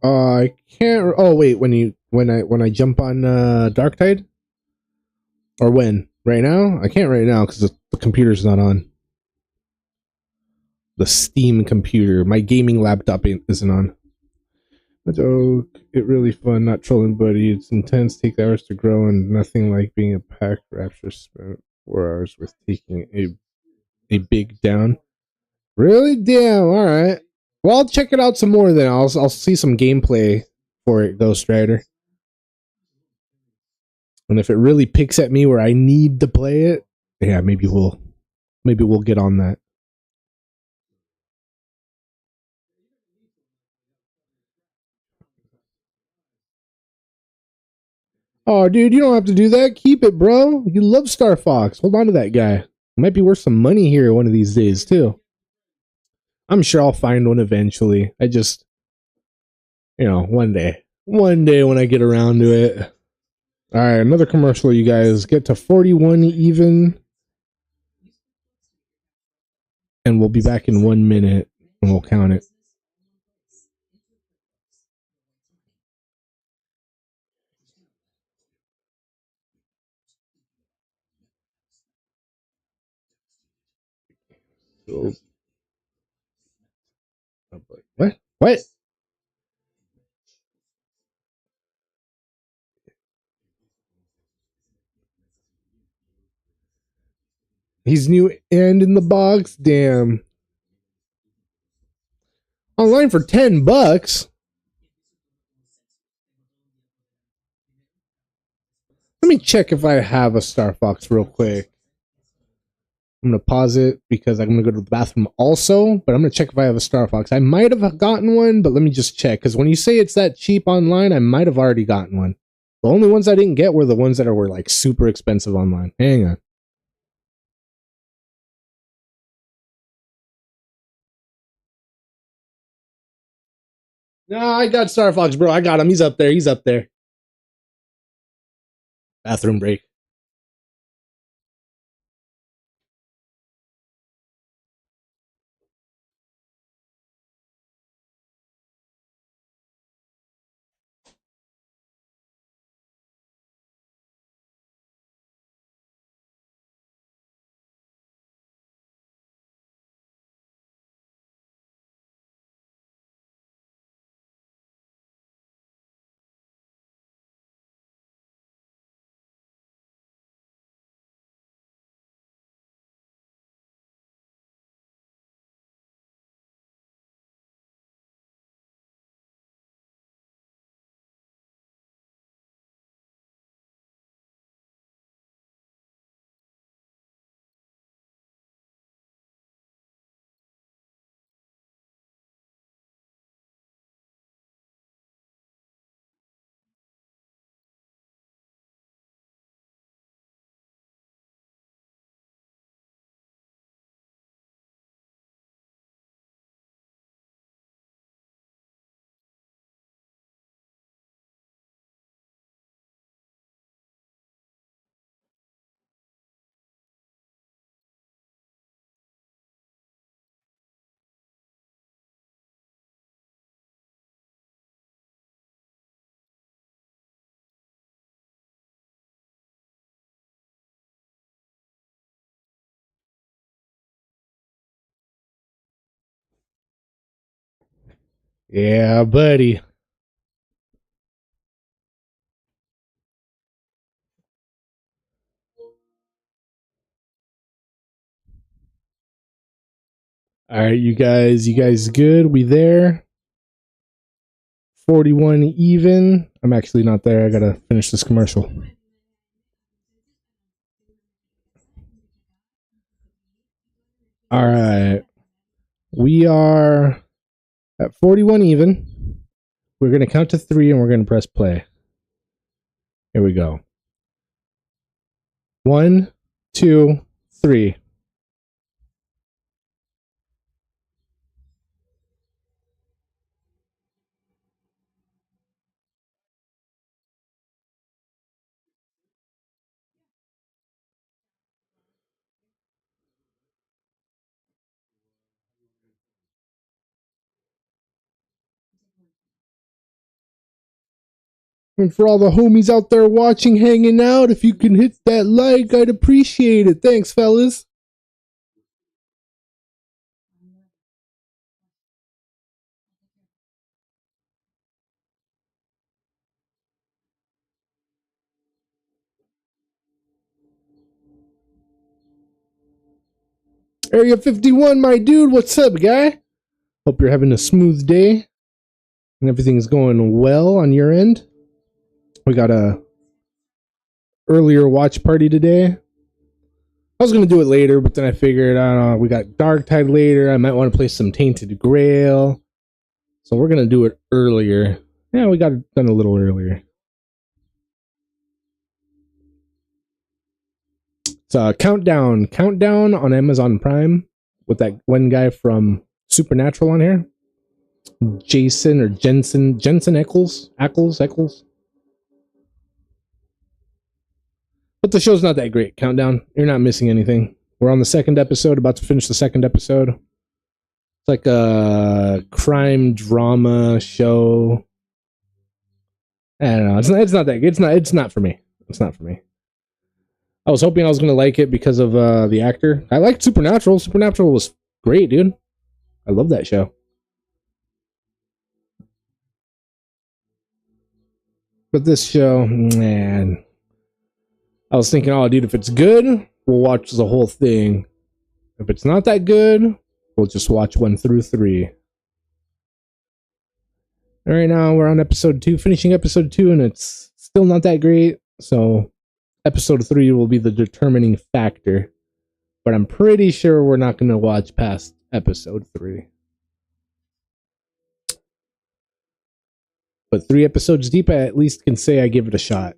I can't. Oh wait, when you when I jump on Dark Tide, or when? Right now? I can't right now because the computer's not on. The Steam computer. My gaming laptop isn't on. A joke. It really fun, not trolling, buddy. It's intense. Take hours to grow, and nothing like being a pack rapture. Spent 4 hours with taking a big down. Really? Damn. All right. Well, I'll check it out some more then. I'll see some gameplay for it, Ghost Rider. And if it really picks at me where I need to play it, yeah, maybe we'll get on that. Oh, dude, you don't have to do that. Keep it, bro. You love Star Fox. Hold on to that guy. It might be worth some money here one of these days, too. I'm sure I'll find one eventually. I just, one day. One day when I get around to it. All right, another commercial, you guys. Get to 41 even, and we'll be back in 1 minute, and we'll count it. So, what? What? He's new and in the box? Damn. Online for $10. Let me check if I have a Star Fox real quick. I'm gonna pause it because I'm gonna go to the bathroom also, but I'm gonna check if I have a Star Fox. I might have gotten one, but let me just check because when you say it's that cheap online, I might have already gotten one. The only ones I didn't get were the ones that were like super expensive online. Hang on. No, I got Star Fox, bro. I got him. He's up there. He's up there. Bathroom break. Yeah, buddy. All right, you guys. You guys good? We there? 41 even. I'm actually not there. I gotta finish this commercial. All right. We are at 41 even. We're gonna count to 3 and we're gonna press play. Here we go. 1, 2, 3. And for all the homies out there watching, hanging out, if you can hit that like, I'd appreciate it. Thanks, fellas. Area 51, my dude. What's up, guy? Hope you're having a smooth day and everything's going well on your end. We got a earlier watch party today. I was going to do it later, but then I figured, I don't know, we got Dark Tide later. I might want to play some Tainted Grail. So we're going to do it earlier. Yeah, we got it done a little earlier. It's a Countdown on Amazon Prime with that one guy from Supernatural on here. Jensen Ackles. But the show's not that great. Countdown, you're not missing anything. We're on the second episode, about to finish the second episode. It's like a crime drama show. I don't know. It's not that good. It's not for me. It's not for me. I was hoping I was gonna like it because of the actor. I liked Supernatural. Supernatural was great, dude. I love that show. But this show, man. I was thinking, oh, dude, if it's good, we'll watch the whole thing. If it's not that good, we'll just watch 1 through 3. All right, now we're on episode 2, finishing episode 2, and it's still not that great. So episode 3 will be the determining factor. But I'm pretty sure we're not going to watch past episode 3. But 3 episodes deep, I at least can say I give it a shot.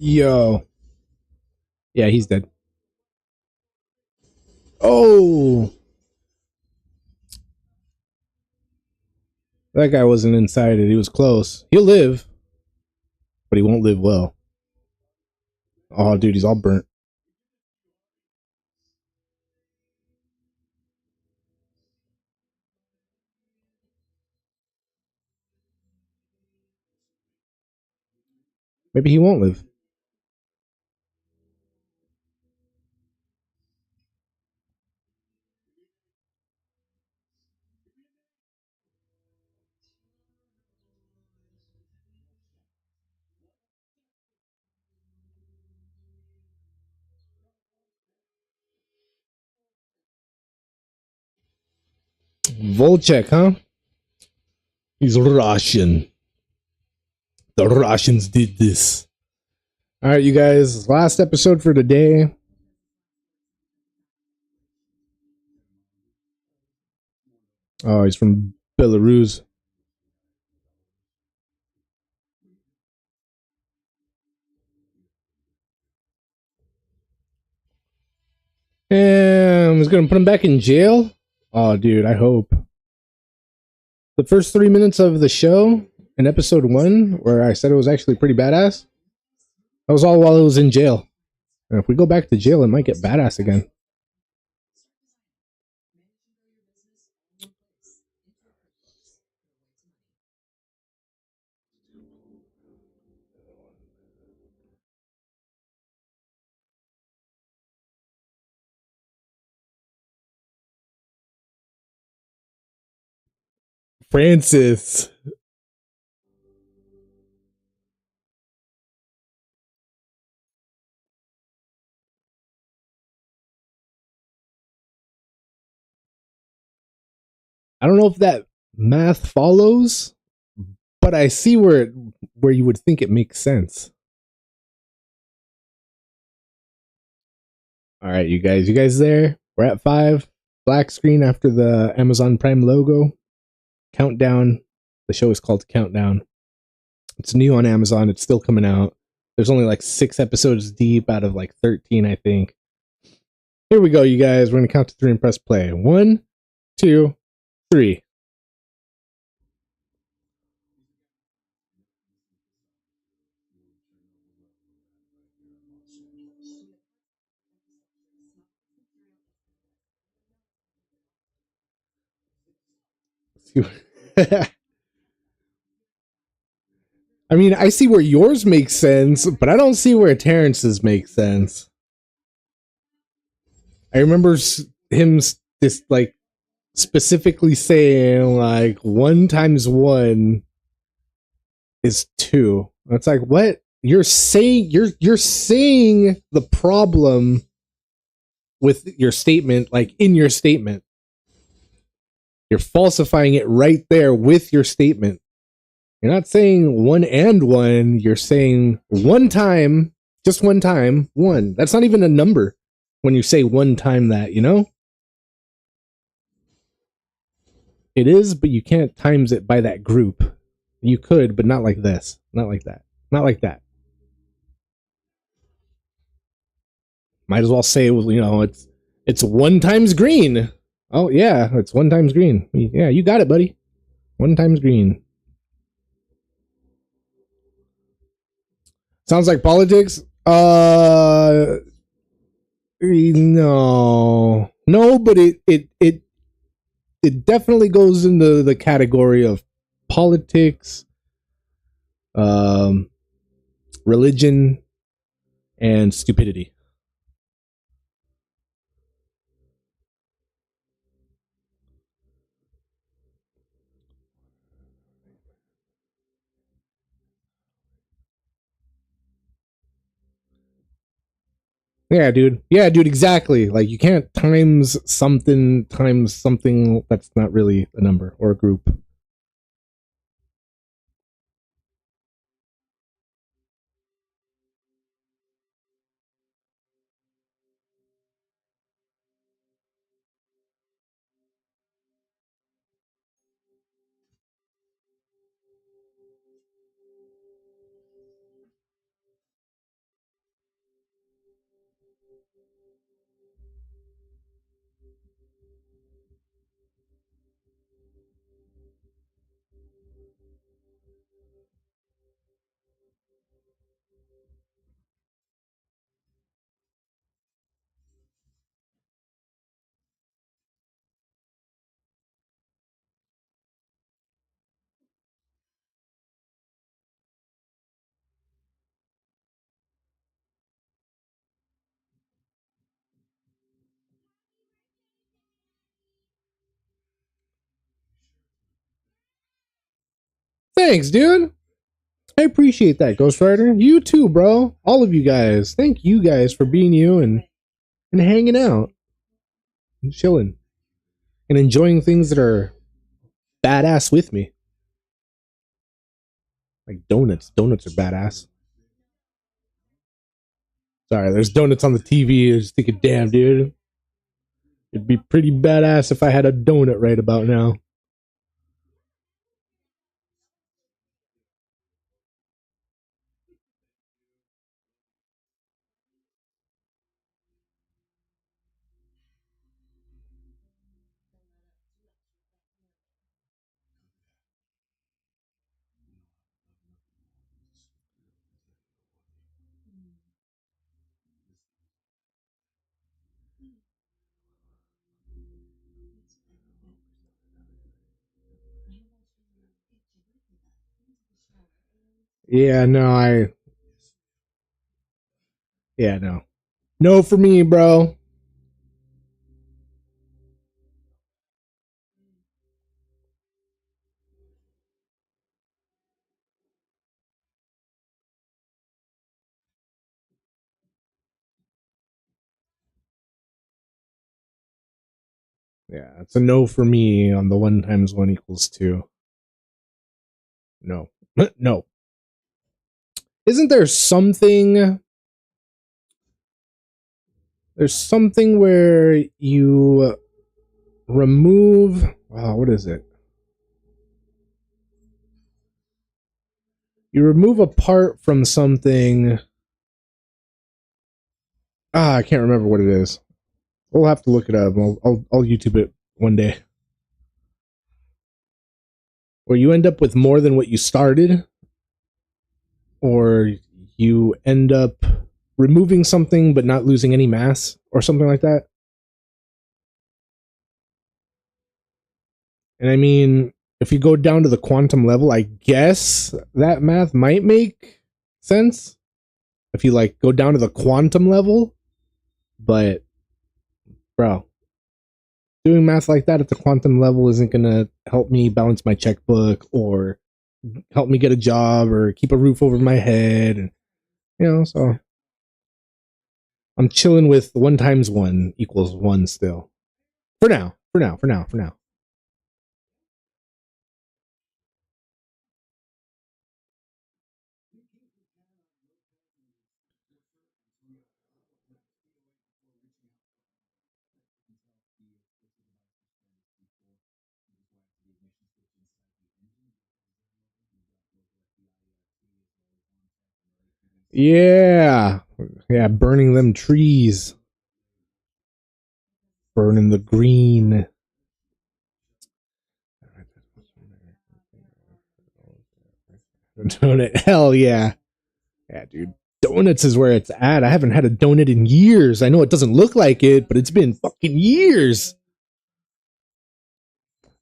Yo. Yeah, he's dead. Oh! That guy wasn't inside it. He was close. He'll live, but he won't live well. Oh, dude, he's all burnt. Maybe he won't live. Volchek, huh? He's Russian. The Russians did this. All right, you guys. Last episode for today. Oh, he's from Belarus. And he's gonna put him back in jail. Oh, dude, I hope. The first 3 minutes of the show in episode 1, where I said it was actually pretty badass, that was all while it was in jail. And if we go back to jail, it might get badass again. Francis. I don't know if that math follows, but I see where you would think it makes sense. All right, you guys there? We're at 5. Black screen after the Amazon Prime logo. Countdown. The show is called Countdown. It's new on Amazon. It's still coming out. There's only like 6 episodes deep out of like 13, I think. Here we go, you guys. We're gonna count to 3 and press play. 1, 2, 3. I mean, I see where yours makes sense, but I don't see where Terrence's makes sense. I remember him this like specifically saying like 1 times 1 is 2. It's like, what? You're saying the problem with your statement, like in your statement. You're falsifying it right there with your statement. You're not saying 1 and 1. You're saying 1 time, just 1 time, 1. That's not even a number when you say 1 time that, you know? It is, but you can't times it by that group. You could, but not like this. Not like that. Not like that. Might as well say, you know, it's 1 times green. Oh yeah, it's 1 times green. Yeah, you got it, buddy. 1 times green. Sounds like politics. No, but it definitely goes into the category of politics, um, religion, and stupidity. Yeah, dude. Yeah, dude. Exactly. Like you can't times something that's not really a number or a group. Thanks, dude. I appreciate that, Ghost Rider. You too, bro. All of you guys. Thank you guys for being you and hanging out and chilling and enjoying things that are badass with me. Like donuts. Donuts are badass. Sorry, there's donuts on the TV. I was thinking, damn, dude. It'd be pretty badass if I had a donut right about now. Yeah, no, yeah, no. No for me, bro. Yeah, it's a no for me on the 1 times 1 equals 2. No. No. Isn't there something there's something where you remove what is it? You remove a part from something. I can't remember what it is. We'll have to look it up. I'll YouTube it one day. Where you end up with more than what you started, or you end up removing something but not losing any mass, or something like that. And I mean, if you go down to the quantum level, I guess that math might make sense if you like go down to the quantum level. But bro, doing math like that at the quantum level isn't gonna help me balance my checkbook or help me get a job or keep a roof over my head. And so I'm chilling with 1 times 1 equals 1 still. For now. For now. For now. For now. Yeah. Yeah, burning them trees. Burning the green. Donut. Hell yeah. Yeah, dude. Donuts is where it's at. I haven't had a donut in years. I know it doesn't look like it, but it's been fucking years.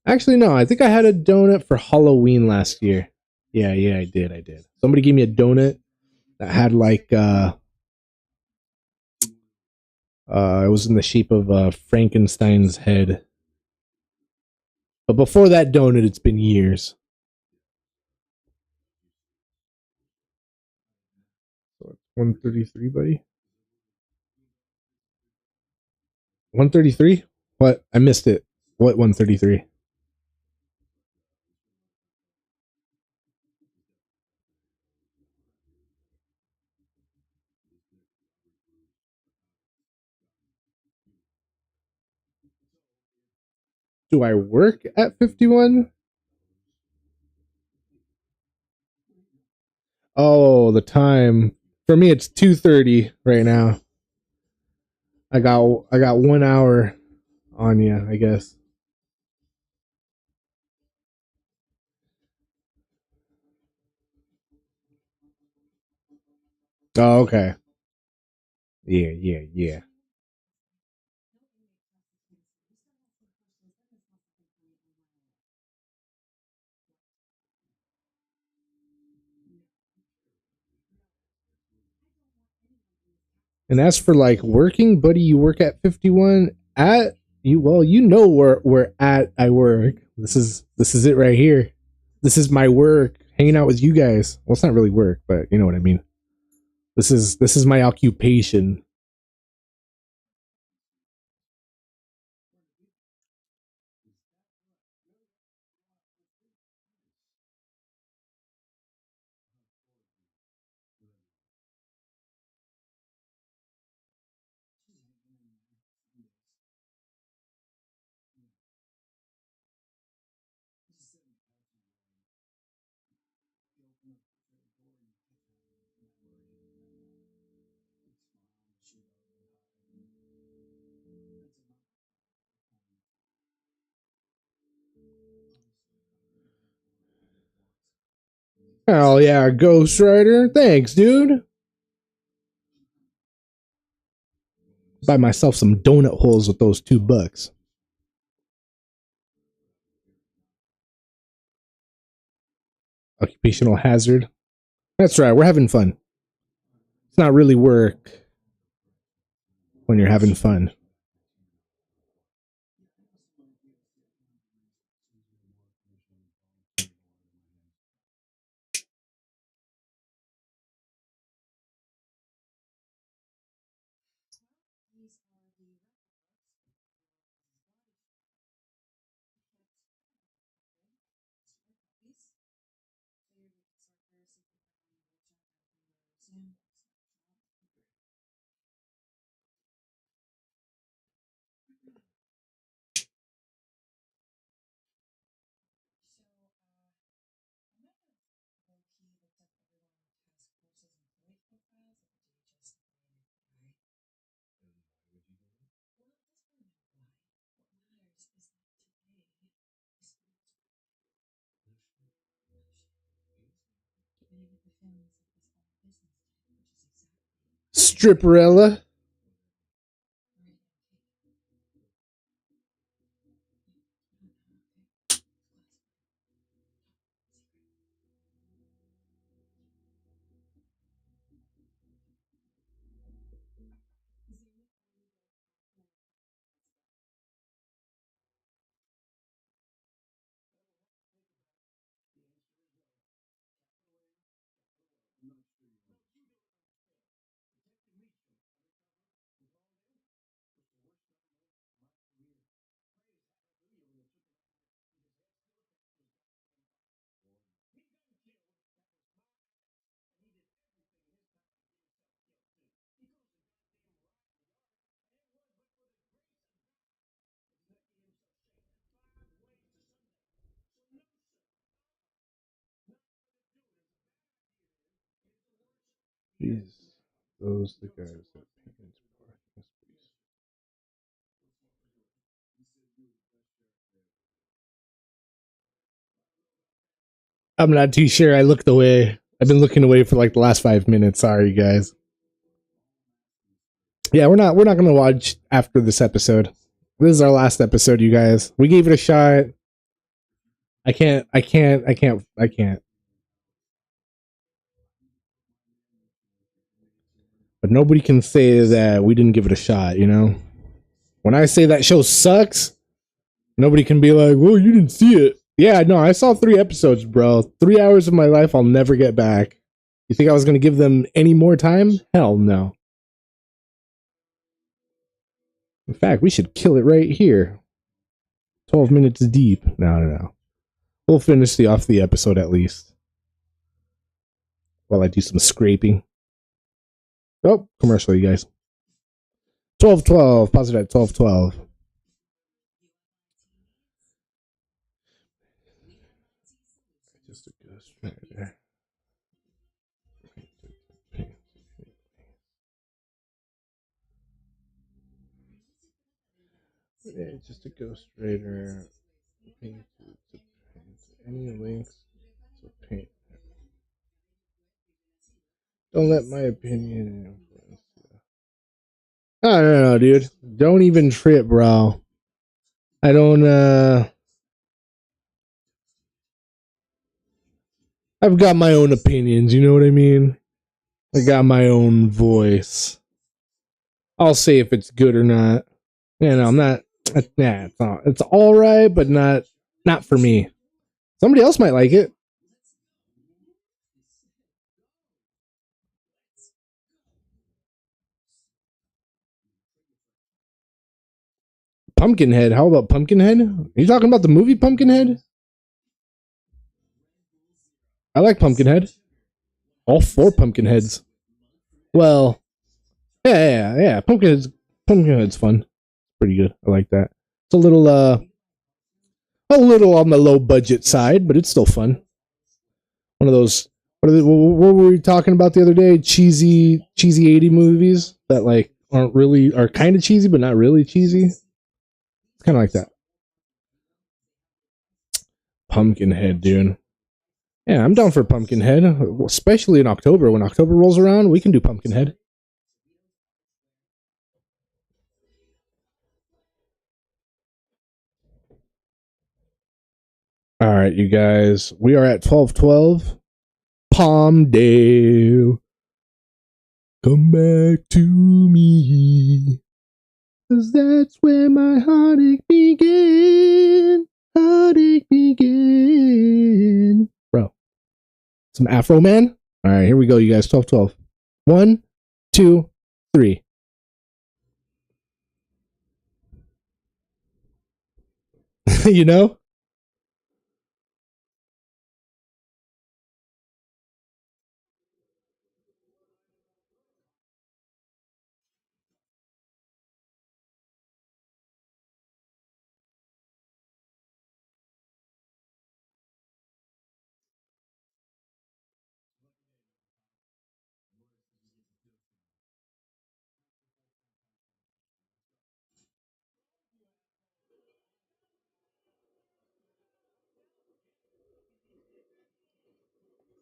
Actually, no. I think I had a donut for Halloween last year. Yeah, I did. I did. Somebody gave me a donut that had like it was in the shape of Frankenstein's head. But before that donut, it's been years. So it's 133, buddy. 133? What? I missed it. What 133? Do I work at 51? Oh, the time. For me it's 2:30 right now. I got 1 hour on you, I guess. Oh, okay. Yeah. And as for like working, buddy, you work at 51 at you well, where at I work. This is it right here. This is my work, hanging out with you guys. Well, it's not really work, but you know what I mean. This is my occupation. Oh yeah, Ghost Rider. Thanks, dude. Buy myself some donut holes with those $2. Occupational hazard. That's right. We're having fun. It's not really work when you're having fun. Stripperella. Jeez. Those the guys that paint parking space. I'm not too sure. I looked away. I've been looking away for like the last 5 minutes. Sorry, guys. Yeah, we're not gonna watch after this episode. This is our last episode, you guys. We gave it a shot. I can't. But nobody can say that we didn't give it a shot, you know? When I say that show sucks, nobody can be like, well, you didn't see it. Yeah, no, I saw 3 episodes, bro. 3 hours of my life I'll never get back. You think I was going to give them any more time? Hell no. In fact, we should kill it right here. 12 minutes deep. No. We'll finish the episode at least. While I do some scraping. Oh, commercial, you guys. 12:12. Pause it at 12:12. Just a ghost right there. Yeah, just a Ghost Rider. Paint to paint. Any links to paint. Don't let my opinion influence you. I don't know, dude. Don't even trip, bro. I don't, I've got my own opinions, you know what I mean? I got my own voice. I'll say if it's good or not. You know, I'm not, nah, it's alright, but not for me. Somebody else might like it. Pumpkinhead. How about Pumpkinhead? Are you talking about the movie Pumpkinhead? I like Pumpkinhead. All 4 Pumpkinheads. Well, yeah. Pumpkinhead's fun. Pretty good. I like that. It's a little on the low budget side, but it's still fun. One of those. What were we talking about the other day? Cheesy 80 movies that like are kind of cheesy, but not really cheesy. It's kind of like that. Pumpkinhead, dude. Yeah, I'm down for Pumpkinhead, especially in October. When October rolls around, we can do Pumpkinhead. All right, you guys. We are at 12:12. Palmdale. Come back to me. 'Cause that's where my heartache began. Heartache began. Bro. Some Afro Man? Alright, here we go, you guys. 12-12. 1, 2, 3. You know?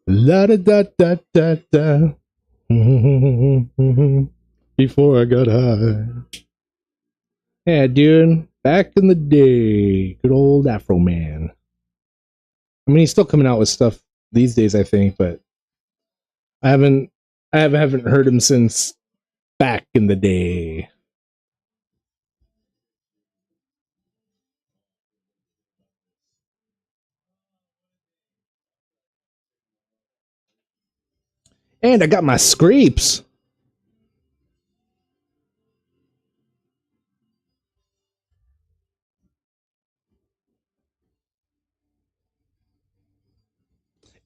La da da da da da. Before I got high. Yeah, dude. Back in the day. Good old Afro Man. I mean, he's still coming out with stuff these days, I think, but I haven't heard him since back in the day. And I got my scrapes.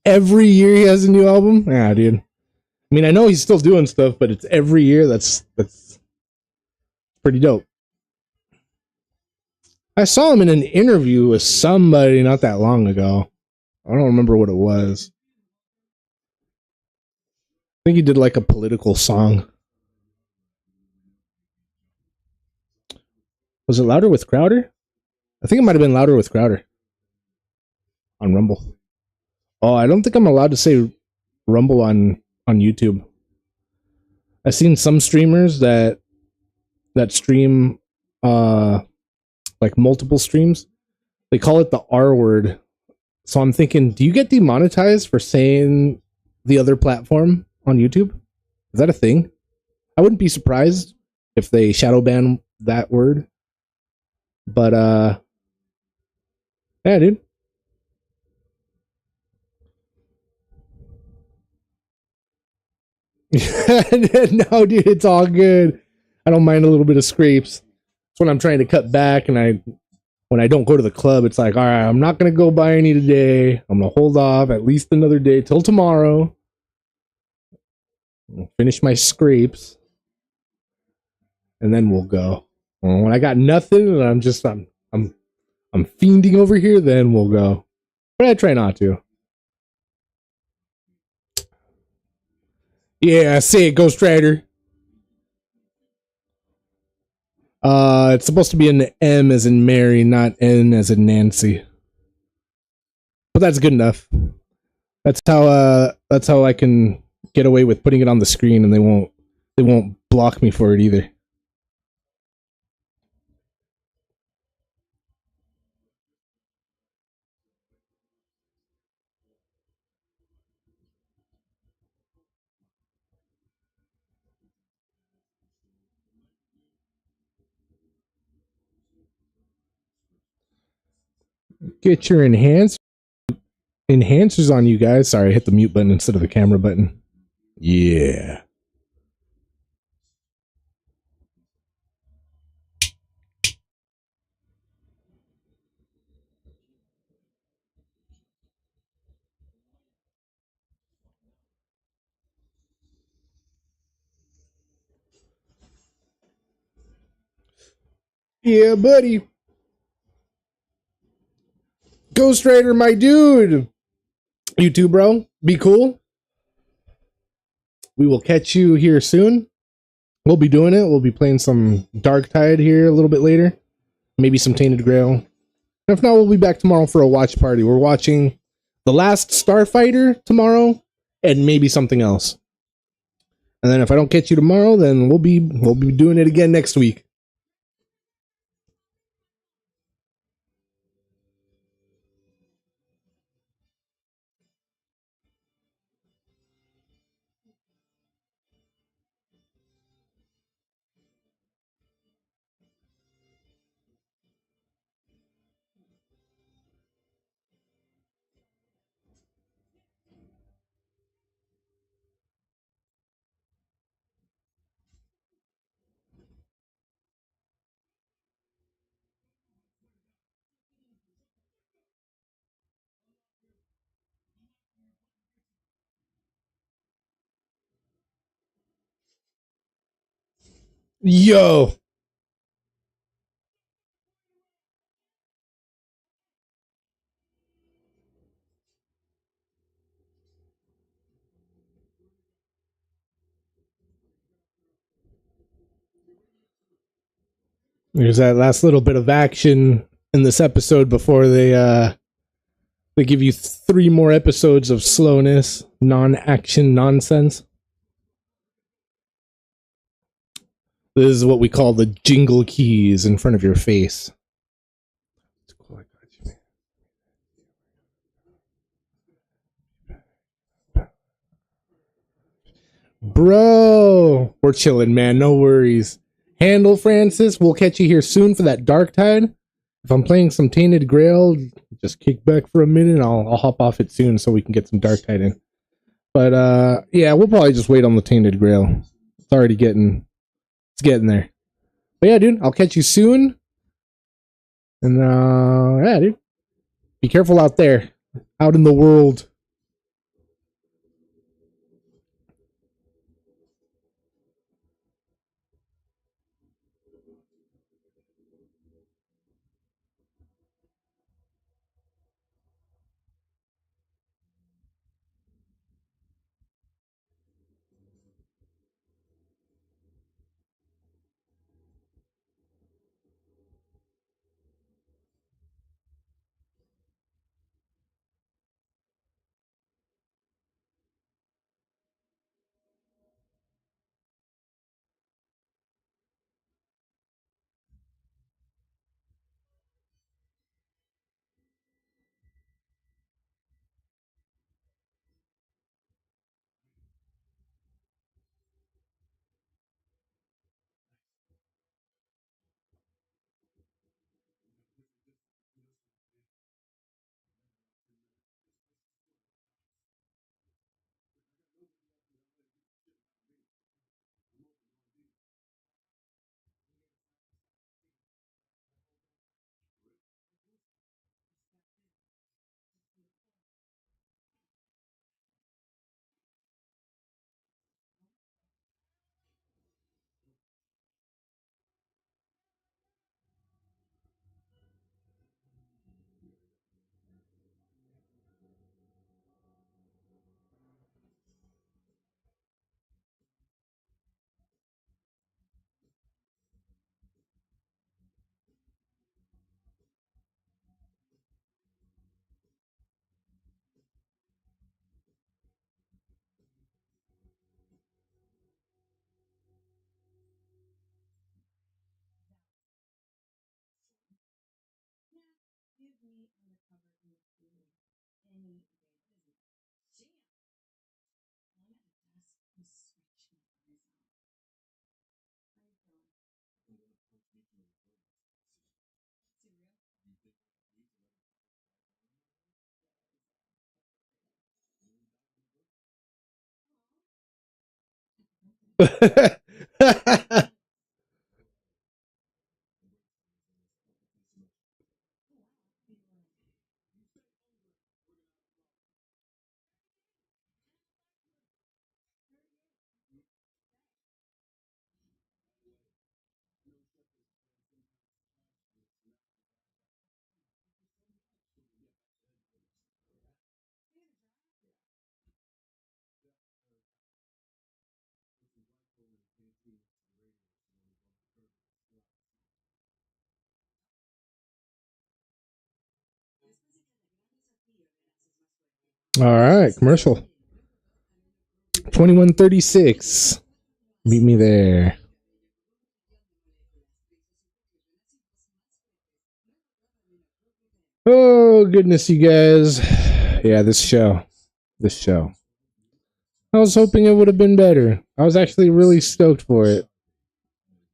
Every year he has a new album. Yeah, dude. I mean, I know he's still doing stuff, but it's every year. That's pretty dope. I saw him in an interview with somebody not that long ago. I don't remember what it was. I think he did like a political song. Was it Louder with Crowder? I think it might have been Louder with Crowder on Rumble. Oh, I don't think I'm allowed to say Rumble on YouTube. I've seen some streamers that stream like multiple streams. They call it the R word. So I'm thinking, do you get demonetized for saying the other platform on YouTube? Is that a thing? I wouldn't be surprised if they shadow ban that word. But yeah, dude. No, dude, it's all good. I don't mind a little bit of scrapes. It's when I'm trying to cut back and when I don't go to the club, it's like, all right, I'm not gonna go buy any today. I'm gonna hold off at least another day till tomorrow. I'll finish my scrapes, and then we'll go. When I got nothing, and I'm fiending over here, then we'll go. But I try not to. Yeah, say it, Ghost Rider. It's supposed to be an M as in Mary, not N as in Nancy. But that's good enough. That's how I can get away with putting it on the screen, and they won't block me for it either. Get your enhancers on, you guys. Sorry, I hit the mute button instead of the camera button. Yeah. Yeah, buddy. Ghost Rider, my dude. You too, bro. Be cool. We will catch you here soon. We'll be doing it. We'll be playing some Dark Tide here a little bit later. Maybe some Tainted Grail. And if not, we'll be back tomorrow for a watch party. We're watching The Last Starfighter tomorrow and maybe something else. And then if I don't catch you tomorrow, then we'll be doing it again next week. Yo. There's that last little bit of action in this episode before they give you 3 more episodes of slowness, non-action nonsense. This is what we call the jingle keys in front of your face. Bro, we're chilling, man. No worries. Handle, Francis. We'll catch you here soon for that Dark Tide. If I'm playing some Tainted Grail, just kick back for a minute. I'll hop off it soon so we can get some Dark Tide in. But yeah, we'll probably just wait on the Tainted Grail. It's already getting there. But yeah, dude, I'll catch you soon. And yeah, dude, be careful out there, out in the world. All right, commercial. 2136. Meet me there. Oh, goodness, you guys. Yeah, this show. I was hoping it would have been better. I was actually really stoked for it.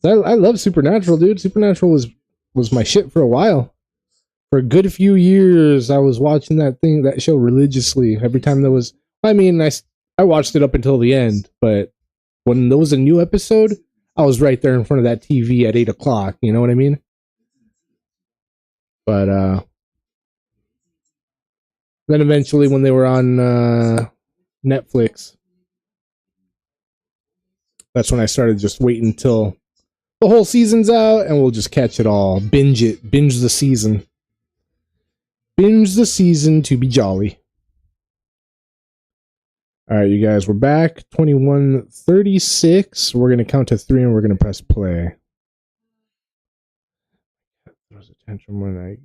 I love Supernatural, dude. Supernatural was my shit for a while. For a good few years, I was watching that show religiously. Every time there was, I mean, I watched it up until the end, but when there was a new episode, I was right there in front of that TV at 8 o'clock. You know what I mean? But then eventually, when they were on Netflix, that's when I started just waiting until The whole season's out, and we'll just catch it all. Binge it. Binge the season. Binge the season to be jolly. All right, you guys, we're back. 21:36. We're going to count to 3, and we're going to press play. Throws attention when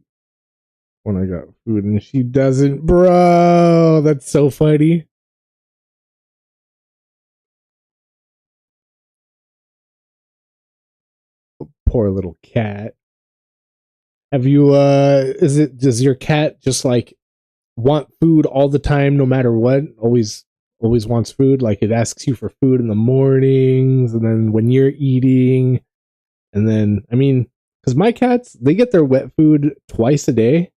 I got food, and she doesn't. Bro, that's so funny. Poor little cat. Have you does your cat just like want food all the time no matter what? Always wants food, like it asks you for food in the mornings and then when you're eating, and then I mean, cuz my cats, they get their wet food twice a day,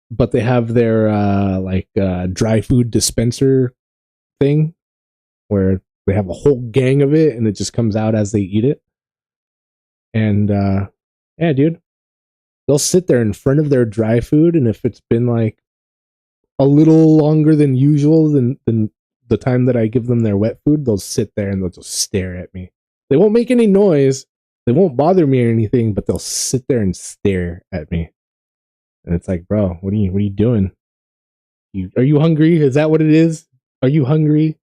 but they have their dry food dispenser thing where they have a whole gang of it and it just comes out as they eat it. And yeah, dude, they'll sit there in front of their dry food, and if it's been like a little longer than usual than the time that I give them their wet food, they'll sit there and they'll just stare at me. They won't make any noise, they won't bother me or anything, but they'll sit there and stare at me. And it's like, bro, what are you doing? Are you hungry? Is that what it is? Are you hungry?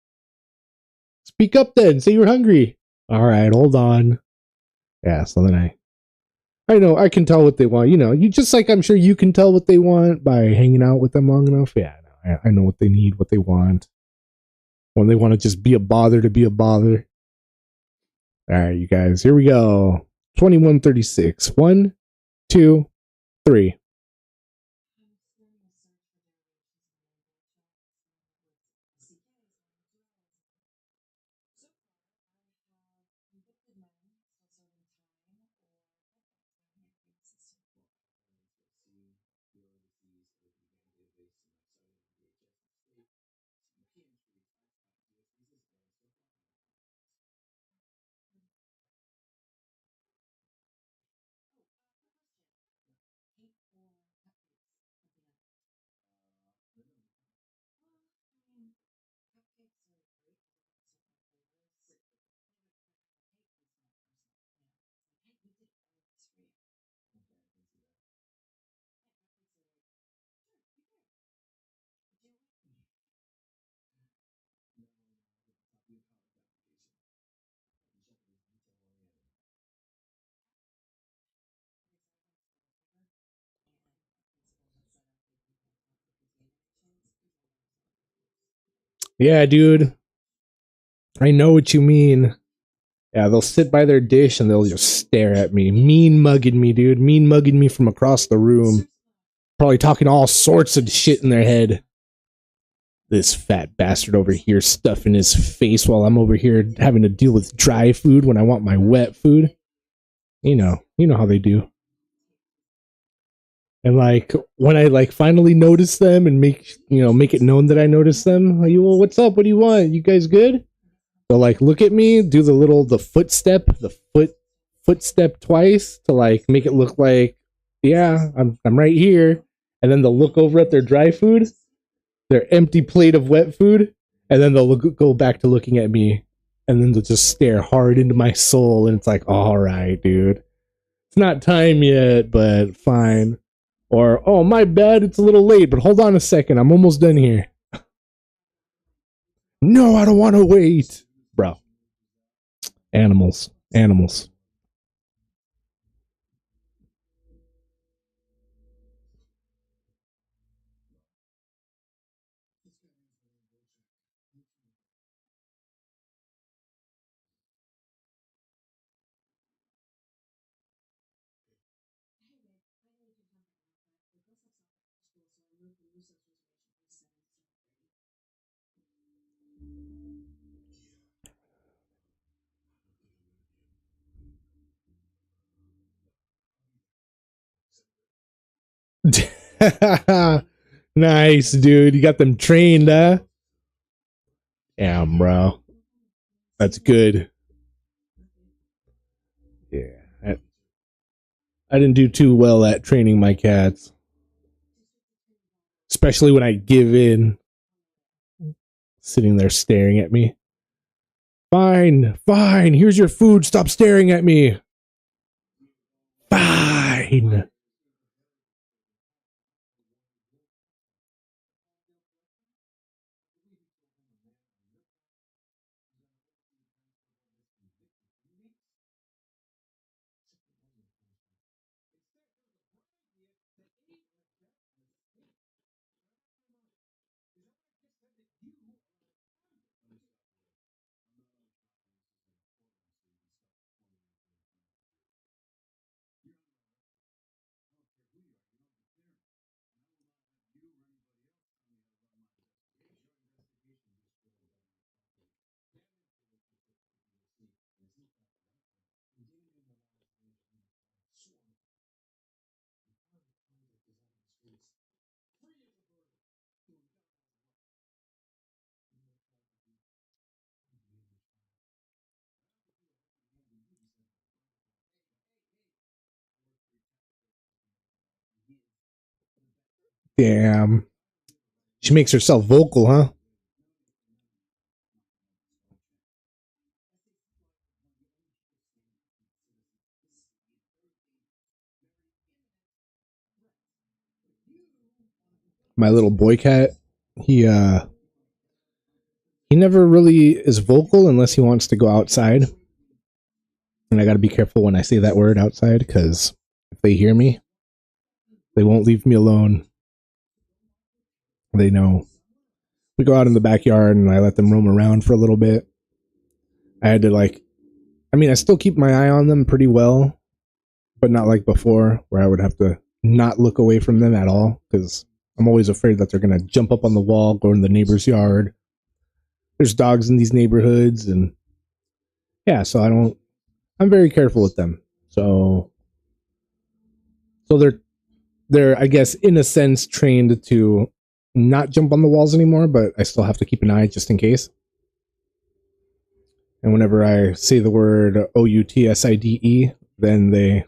Speak up then. Say you're hungry. All right, hold on. Yeah, so then I know I can tell what they want. You know, you just like I'm sure you can tell what they want by hanging out with them long enough. Yeah, I know what they need, what they want. When they want to just be a bother to be a bother. All right, you guys, here we go. 21:36. 1, 2, 3. Yeah, dude. I know what you mean. Yeah, they'll sit by their dish and they'll just stare at me. Mean mugging me, dude. Mean mugging me from across the room. Probably talking all sorts of shit in their head. This fat bastard over here stuffing his face while I'm over here having to deal with dry food when I want my wet food. You know how they do. And like when I like finally notice them and make it known that I notice them, like, well, what's up? What do you want? You guys good? They'll like look at me, do the footstep twice to like make it look like, yeah, I'm right here. And then they'll look over at their dry food, their empty plate of wet food, and then they'll go back to looking at me, and then they'll just stare hard into my soul, and it's like, all right, dude, it's not time yet, but fine. Or, oh, my bad, it's a little late, but hold on a second, I'm almost done here. No, I don't want to wait. Bro. Animals. Nice, dude. You got them trained, huh? Yeah, bro. That's good. Yeah. I didn't do too well at training my cats. Especially when I give in, sitting there staring at me. Fine, fine. Here's your food. Stop staring at me. Fine. Damn. She makes herself vocal, huh? My little boy cat, he uh he never really is vocal unless he wants to go outside. And I got to be careful when I say that word outside because if they hear me, they won't leave me alone. They know. We go out in the backyard and I let them roam around for a little bit. I had to I still keep my eye on them pretty well, but not like before where I would have to not look away from them at all because I'm always afraid that they're going to jump up on the wall, go in the neighbor's yard. There's dogs in these neighborhoods and yeah, so I'm very careful with them. So they're I guess in a sense trained to not jump on the walls anymore, but I still have to keep an eye just in case. And whenever I say the word outside, then they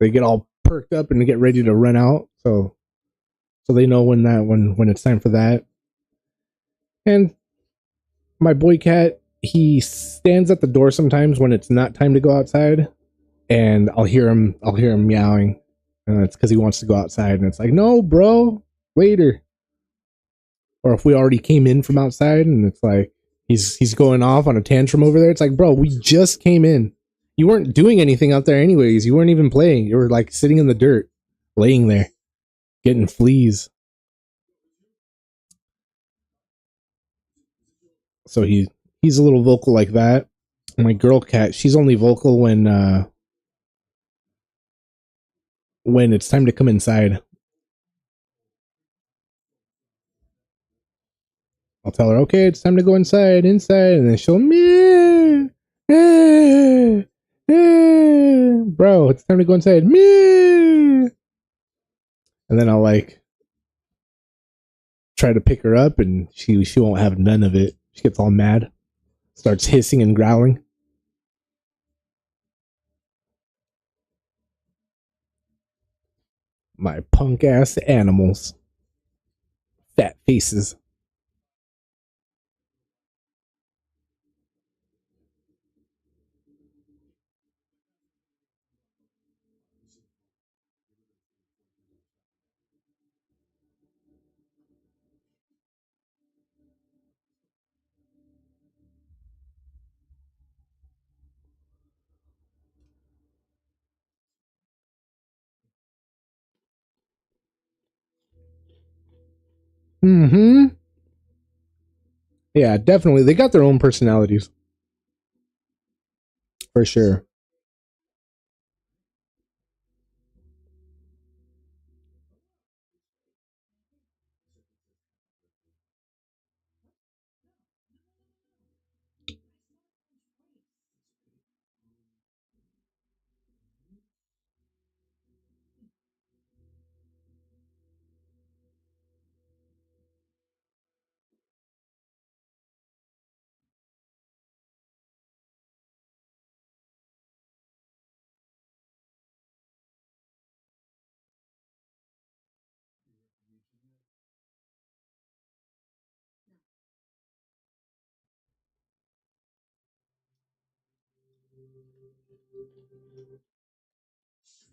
get all perked up and get ready to run out. So they know when it's time for that. And my boy cat, he stands at the door sometimes when it's not time to go outside, and I'll hear him meowing, and it's because he wants to go outside, and it's like, no, bro, later. Or if we already came in from outside, and it's like he's going off on a tantrum over there. It's like, bro, we just came in. You weren't doing anything out there anyways. You weren't even playing. You were like sitting in the dirt, laying there, getting fleas. So he's a little vocal like that. My girl cat, she's only vocal when it's time to come inside. I'll tell her, okay, it's time to go inside, and then she'll meow, eh, bro, it's time to go inside, meow, and then I'll like try to pick her up, and she won't have none of it. She gets all mad, starts hissing and growling. My punk ass animals, fat faces. Mm-hmm. Yeah, definitely. They got their own personalities for sure.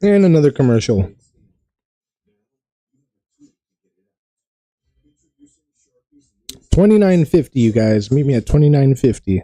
And another commercial. $29.50, you guys. Meet me at $29.50.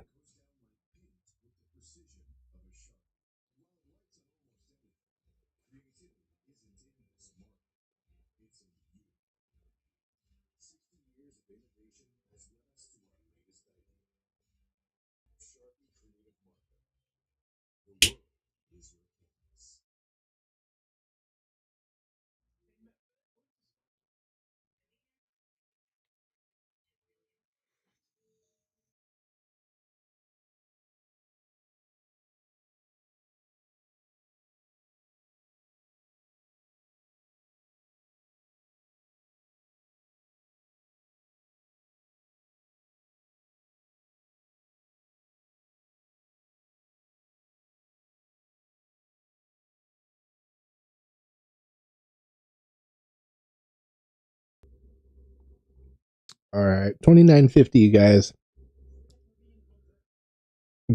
All right, $29.50, you guys.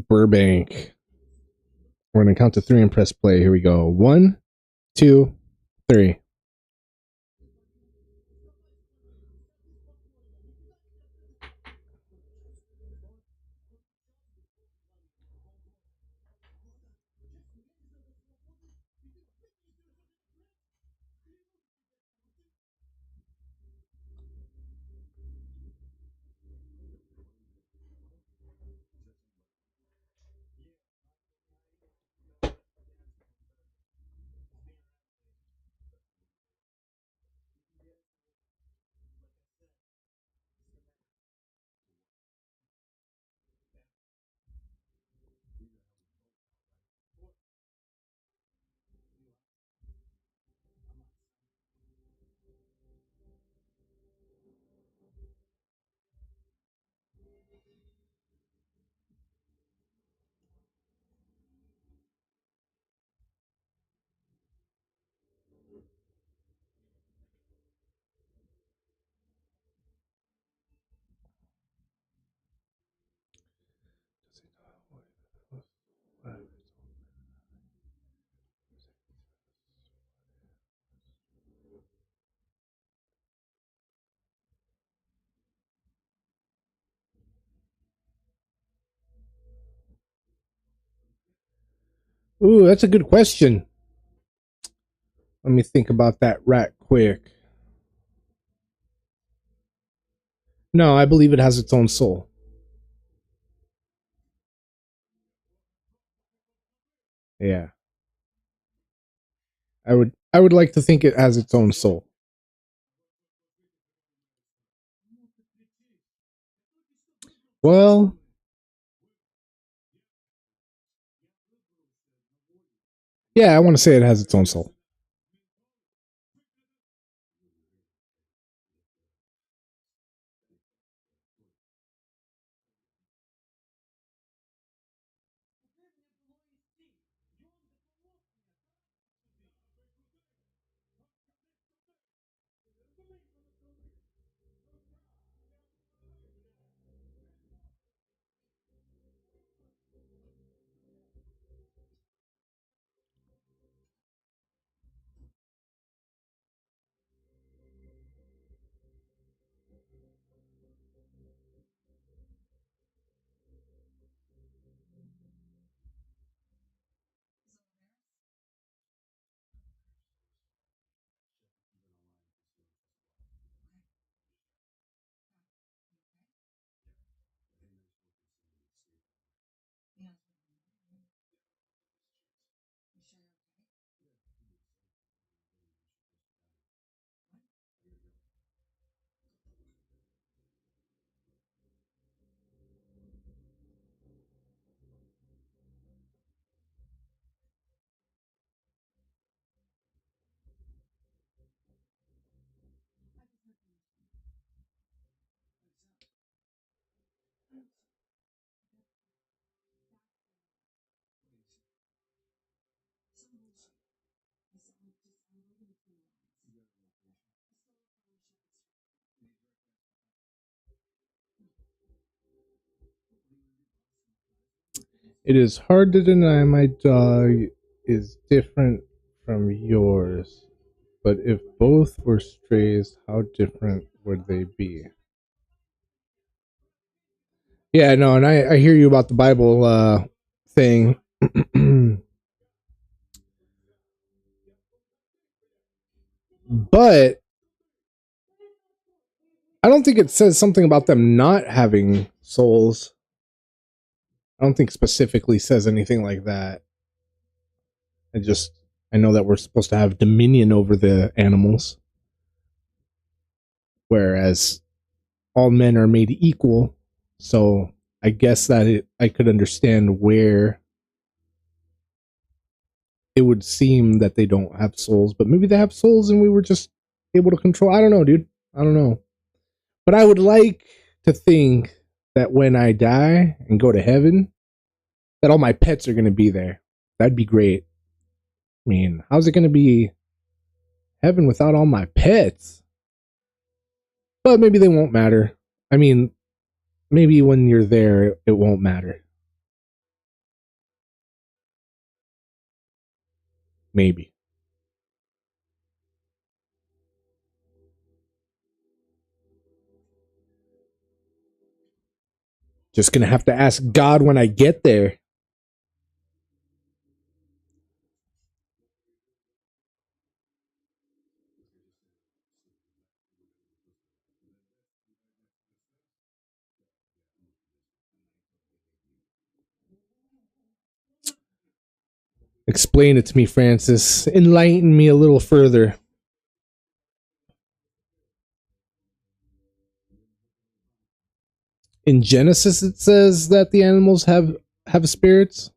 Burbank. We're gonna count to three and press play. Here we go. 1, 2, 3. Ooh, that's a good question. Let me think about that right quick. No, I believe it has its own soul. Yeah. I would like to think it has its own soul. Well, yeah, I want to say it has its own soul. It is hard to deny my dog is different from yours, but if both were strays, how different would they be? Yeah, no, and I hear you about the Bible thing. But I don't think it says something about them not having souls. I don't think specifically says anything like that. I just I know that we're supposed to have dominion over the animals, whereas all men are made equal. So I guess that I could understand where it would seem that they don't have souls, but maybe they have souls and we were just able to control. I don't know, dude. I don't know. But I would like to think that when I die and go to heaven, that all my pets are going to be there. That'd be great. I mean, how's it going to be heaven without all my pets? But maybe they won't matter. I mean, maybe when you're there, it won't matter. Maybe. Just going to have to ask God when I get there. Explain it to me, Francis. Enlighten me a little further. In Genesis, it says that the animals have spirits.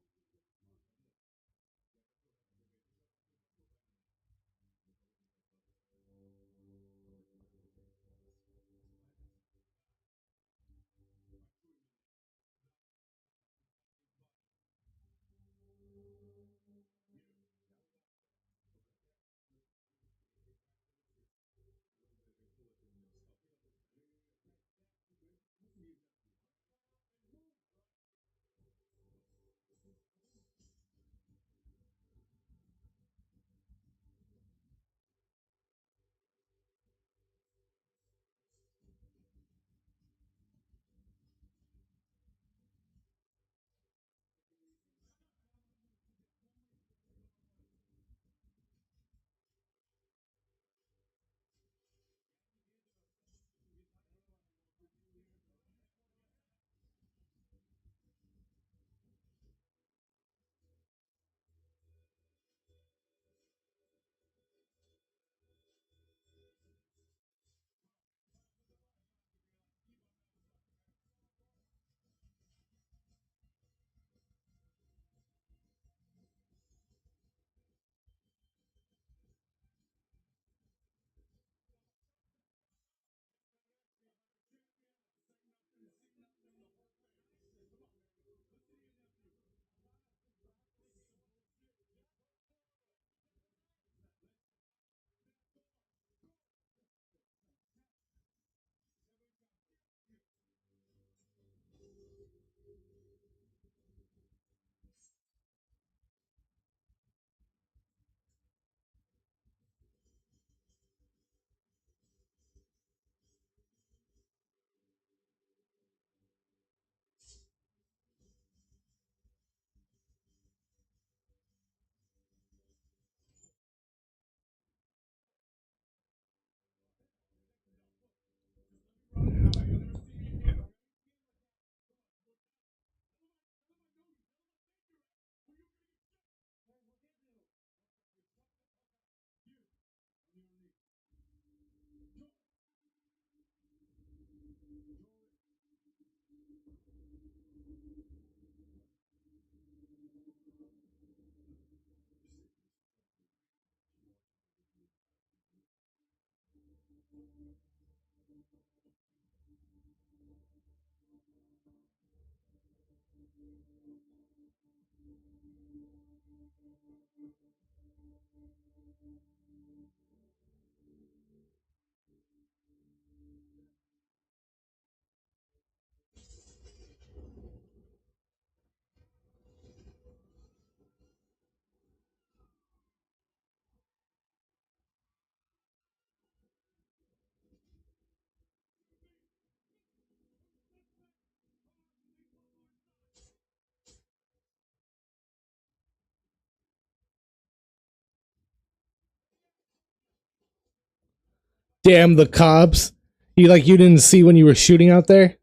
Damn the cops. You didn't see when you were shooting out there?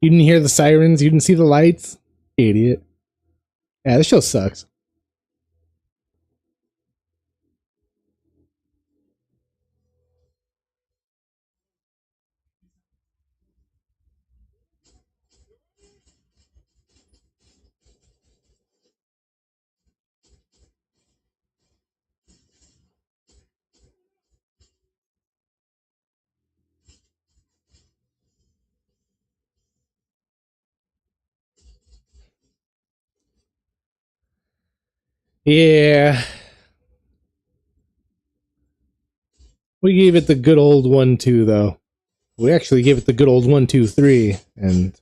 You didn't hear the sirens? You didn't see the lights? Idiot. Yeah, this show sucks. Yeah. We gave it the good old 1-2, though. We actually gave it the good old 1-2-3, and...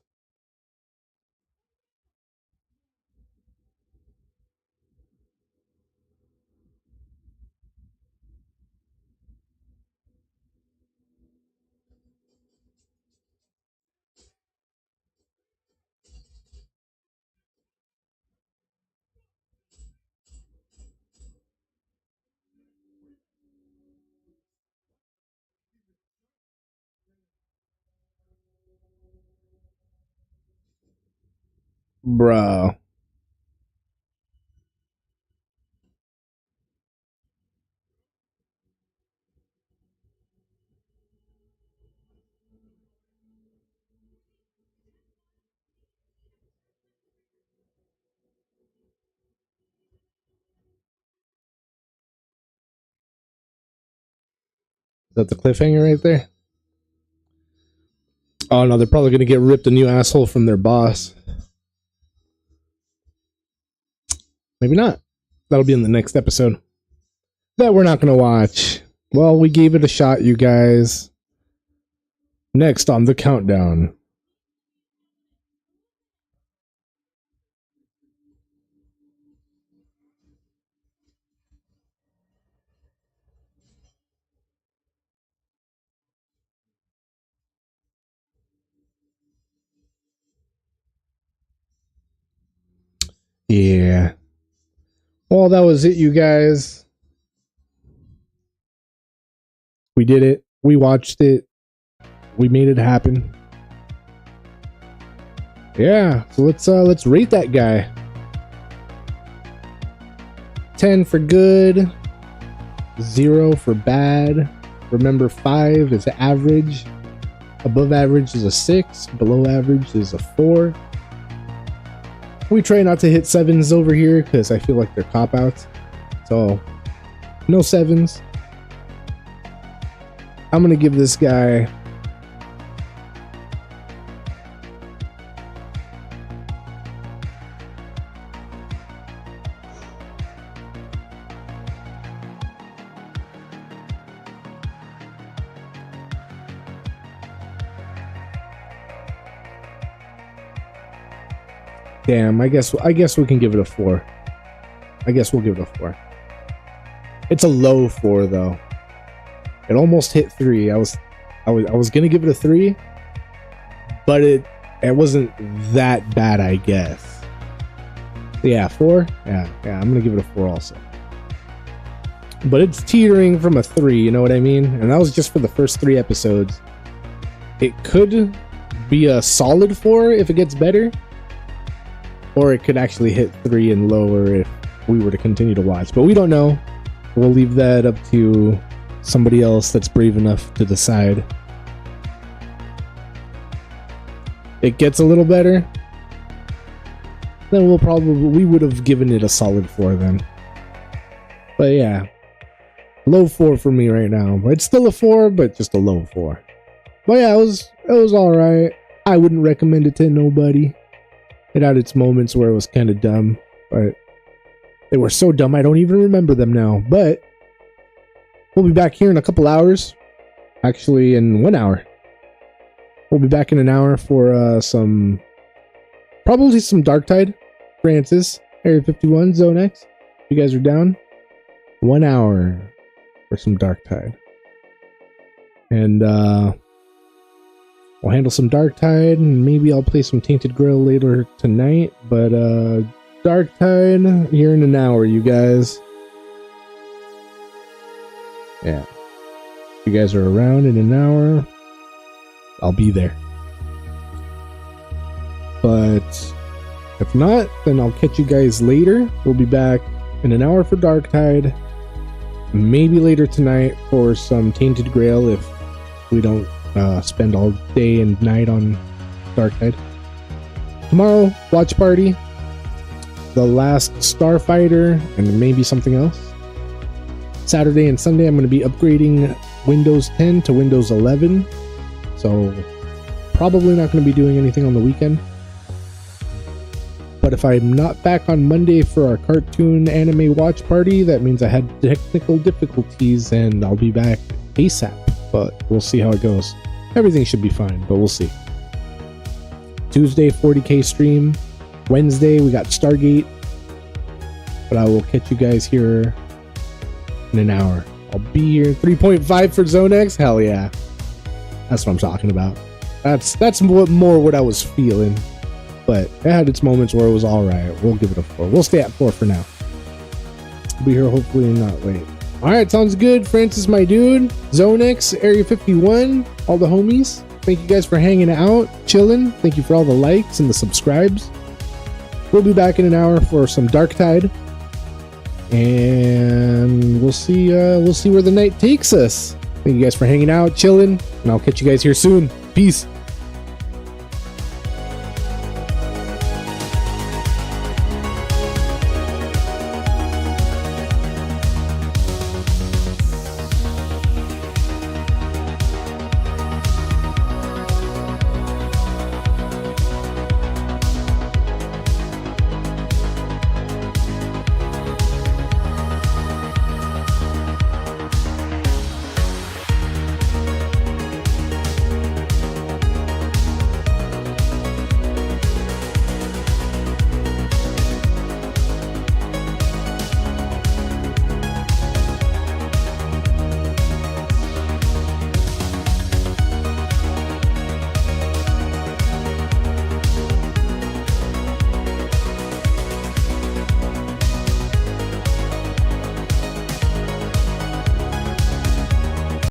Bro. Is that the cliffhanger right there? Oh no, they're probably gonna get ripped a new asshole from their boss. Maybe not. That'll be in the next episode. That we're not gonna watch. Well, we gave it a shot, you guys. Next on the countdown. Yeah. Well, that was it, you guys. We did it. We watched it. We made it happen. Yeah. So let's rate that guy. 10 for good. 0 for bad. Remember, 5 is average. Above average is a 6. Below average is a 4. We try not to hit 7s over here because I feel like they're cop-outs. So, no 7s. I'm going to give this guy... Damn, I guess we can give it a 4. I guess we'll give it a 4. It's a low 4 though. It almost hit 3. I was gonna give it a 3, but it wasn't that bad, I guess. Yeah, 4. Yeah, I'm gonna give it a 4 also. But it's teetering from a 3, you know what I mean? And that was just for the first 3 episodes. It could be a solid 4 if it gets better. Or it could actually hit 3 and lower if we were to continue to watch. But we don't know. We'll leave that up to somebody else that's brave enough to decide. It gets a little better, then we would have given it a solid 4 then. But yeah, low 4 for me right now. It's still a 4, but just a low 4. But yeah, it was all right. I wouldn't recommend it to nobody. It had its moments where it was kind of dumb, but they were so dumb I don't even remember them now. But we'll be back here in a couple hours. Actually, in 1 hour. We'll be back in an hour for probably some Darktide, Francis, Area 51, Zone X. If you guys are down, 1 hour for some Darktide. And we'll handle some Darktide, and maybe I'll play some Tainted Grail later tonight. But Darktide here in an hour, you guys. Yeah. If you guys are around in an hour, I'll be there. But if not, then I'll catch you guys later. We'll be back in an hour for Darktide. Maybe later tonight for some Tainted Grail if we don't spend all day and night on Darktide. Tomorrow, watch party, the last Starfighter, and maybe something else. Saturday and Sunday, I'm going to be upgrading Windows 10 to Windows 11. So probably not going to be doing anything on the weekend. But if I'm not back on Monday for our cartoon anime watch party, that means I had technical difficulties and I'll be back ASAP. But we'll see how it goes. Everything should be fine, but we'll see. Tuesday, 40k stream. Wednesday, we got Stargate. But I will catch you guys here in an hour. I'll be here. 3.5 for Zone X? Hell yeah. That's what I'm talking about. That's more what I was feeling. But it had its moments where it was alright. We'll give it a 4. We'll stay at 4 for now. Be here hopefully not late. Alright, sounds good. Francis, my dude. Zone X, Area 51. All the homies. Thank you guys for hanging out, chilling. Thank you for all the likes and the subscribes. We'll be back in an hour for some Darktide. And we'll see where the night takes us. Thank you guys for hanging out, chilling. And I'll catch you guys here soon. Peace.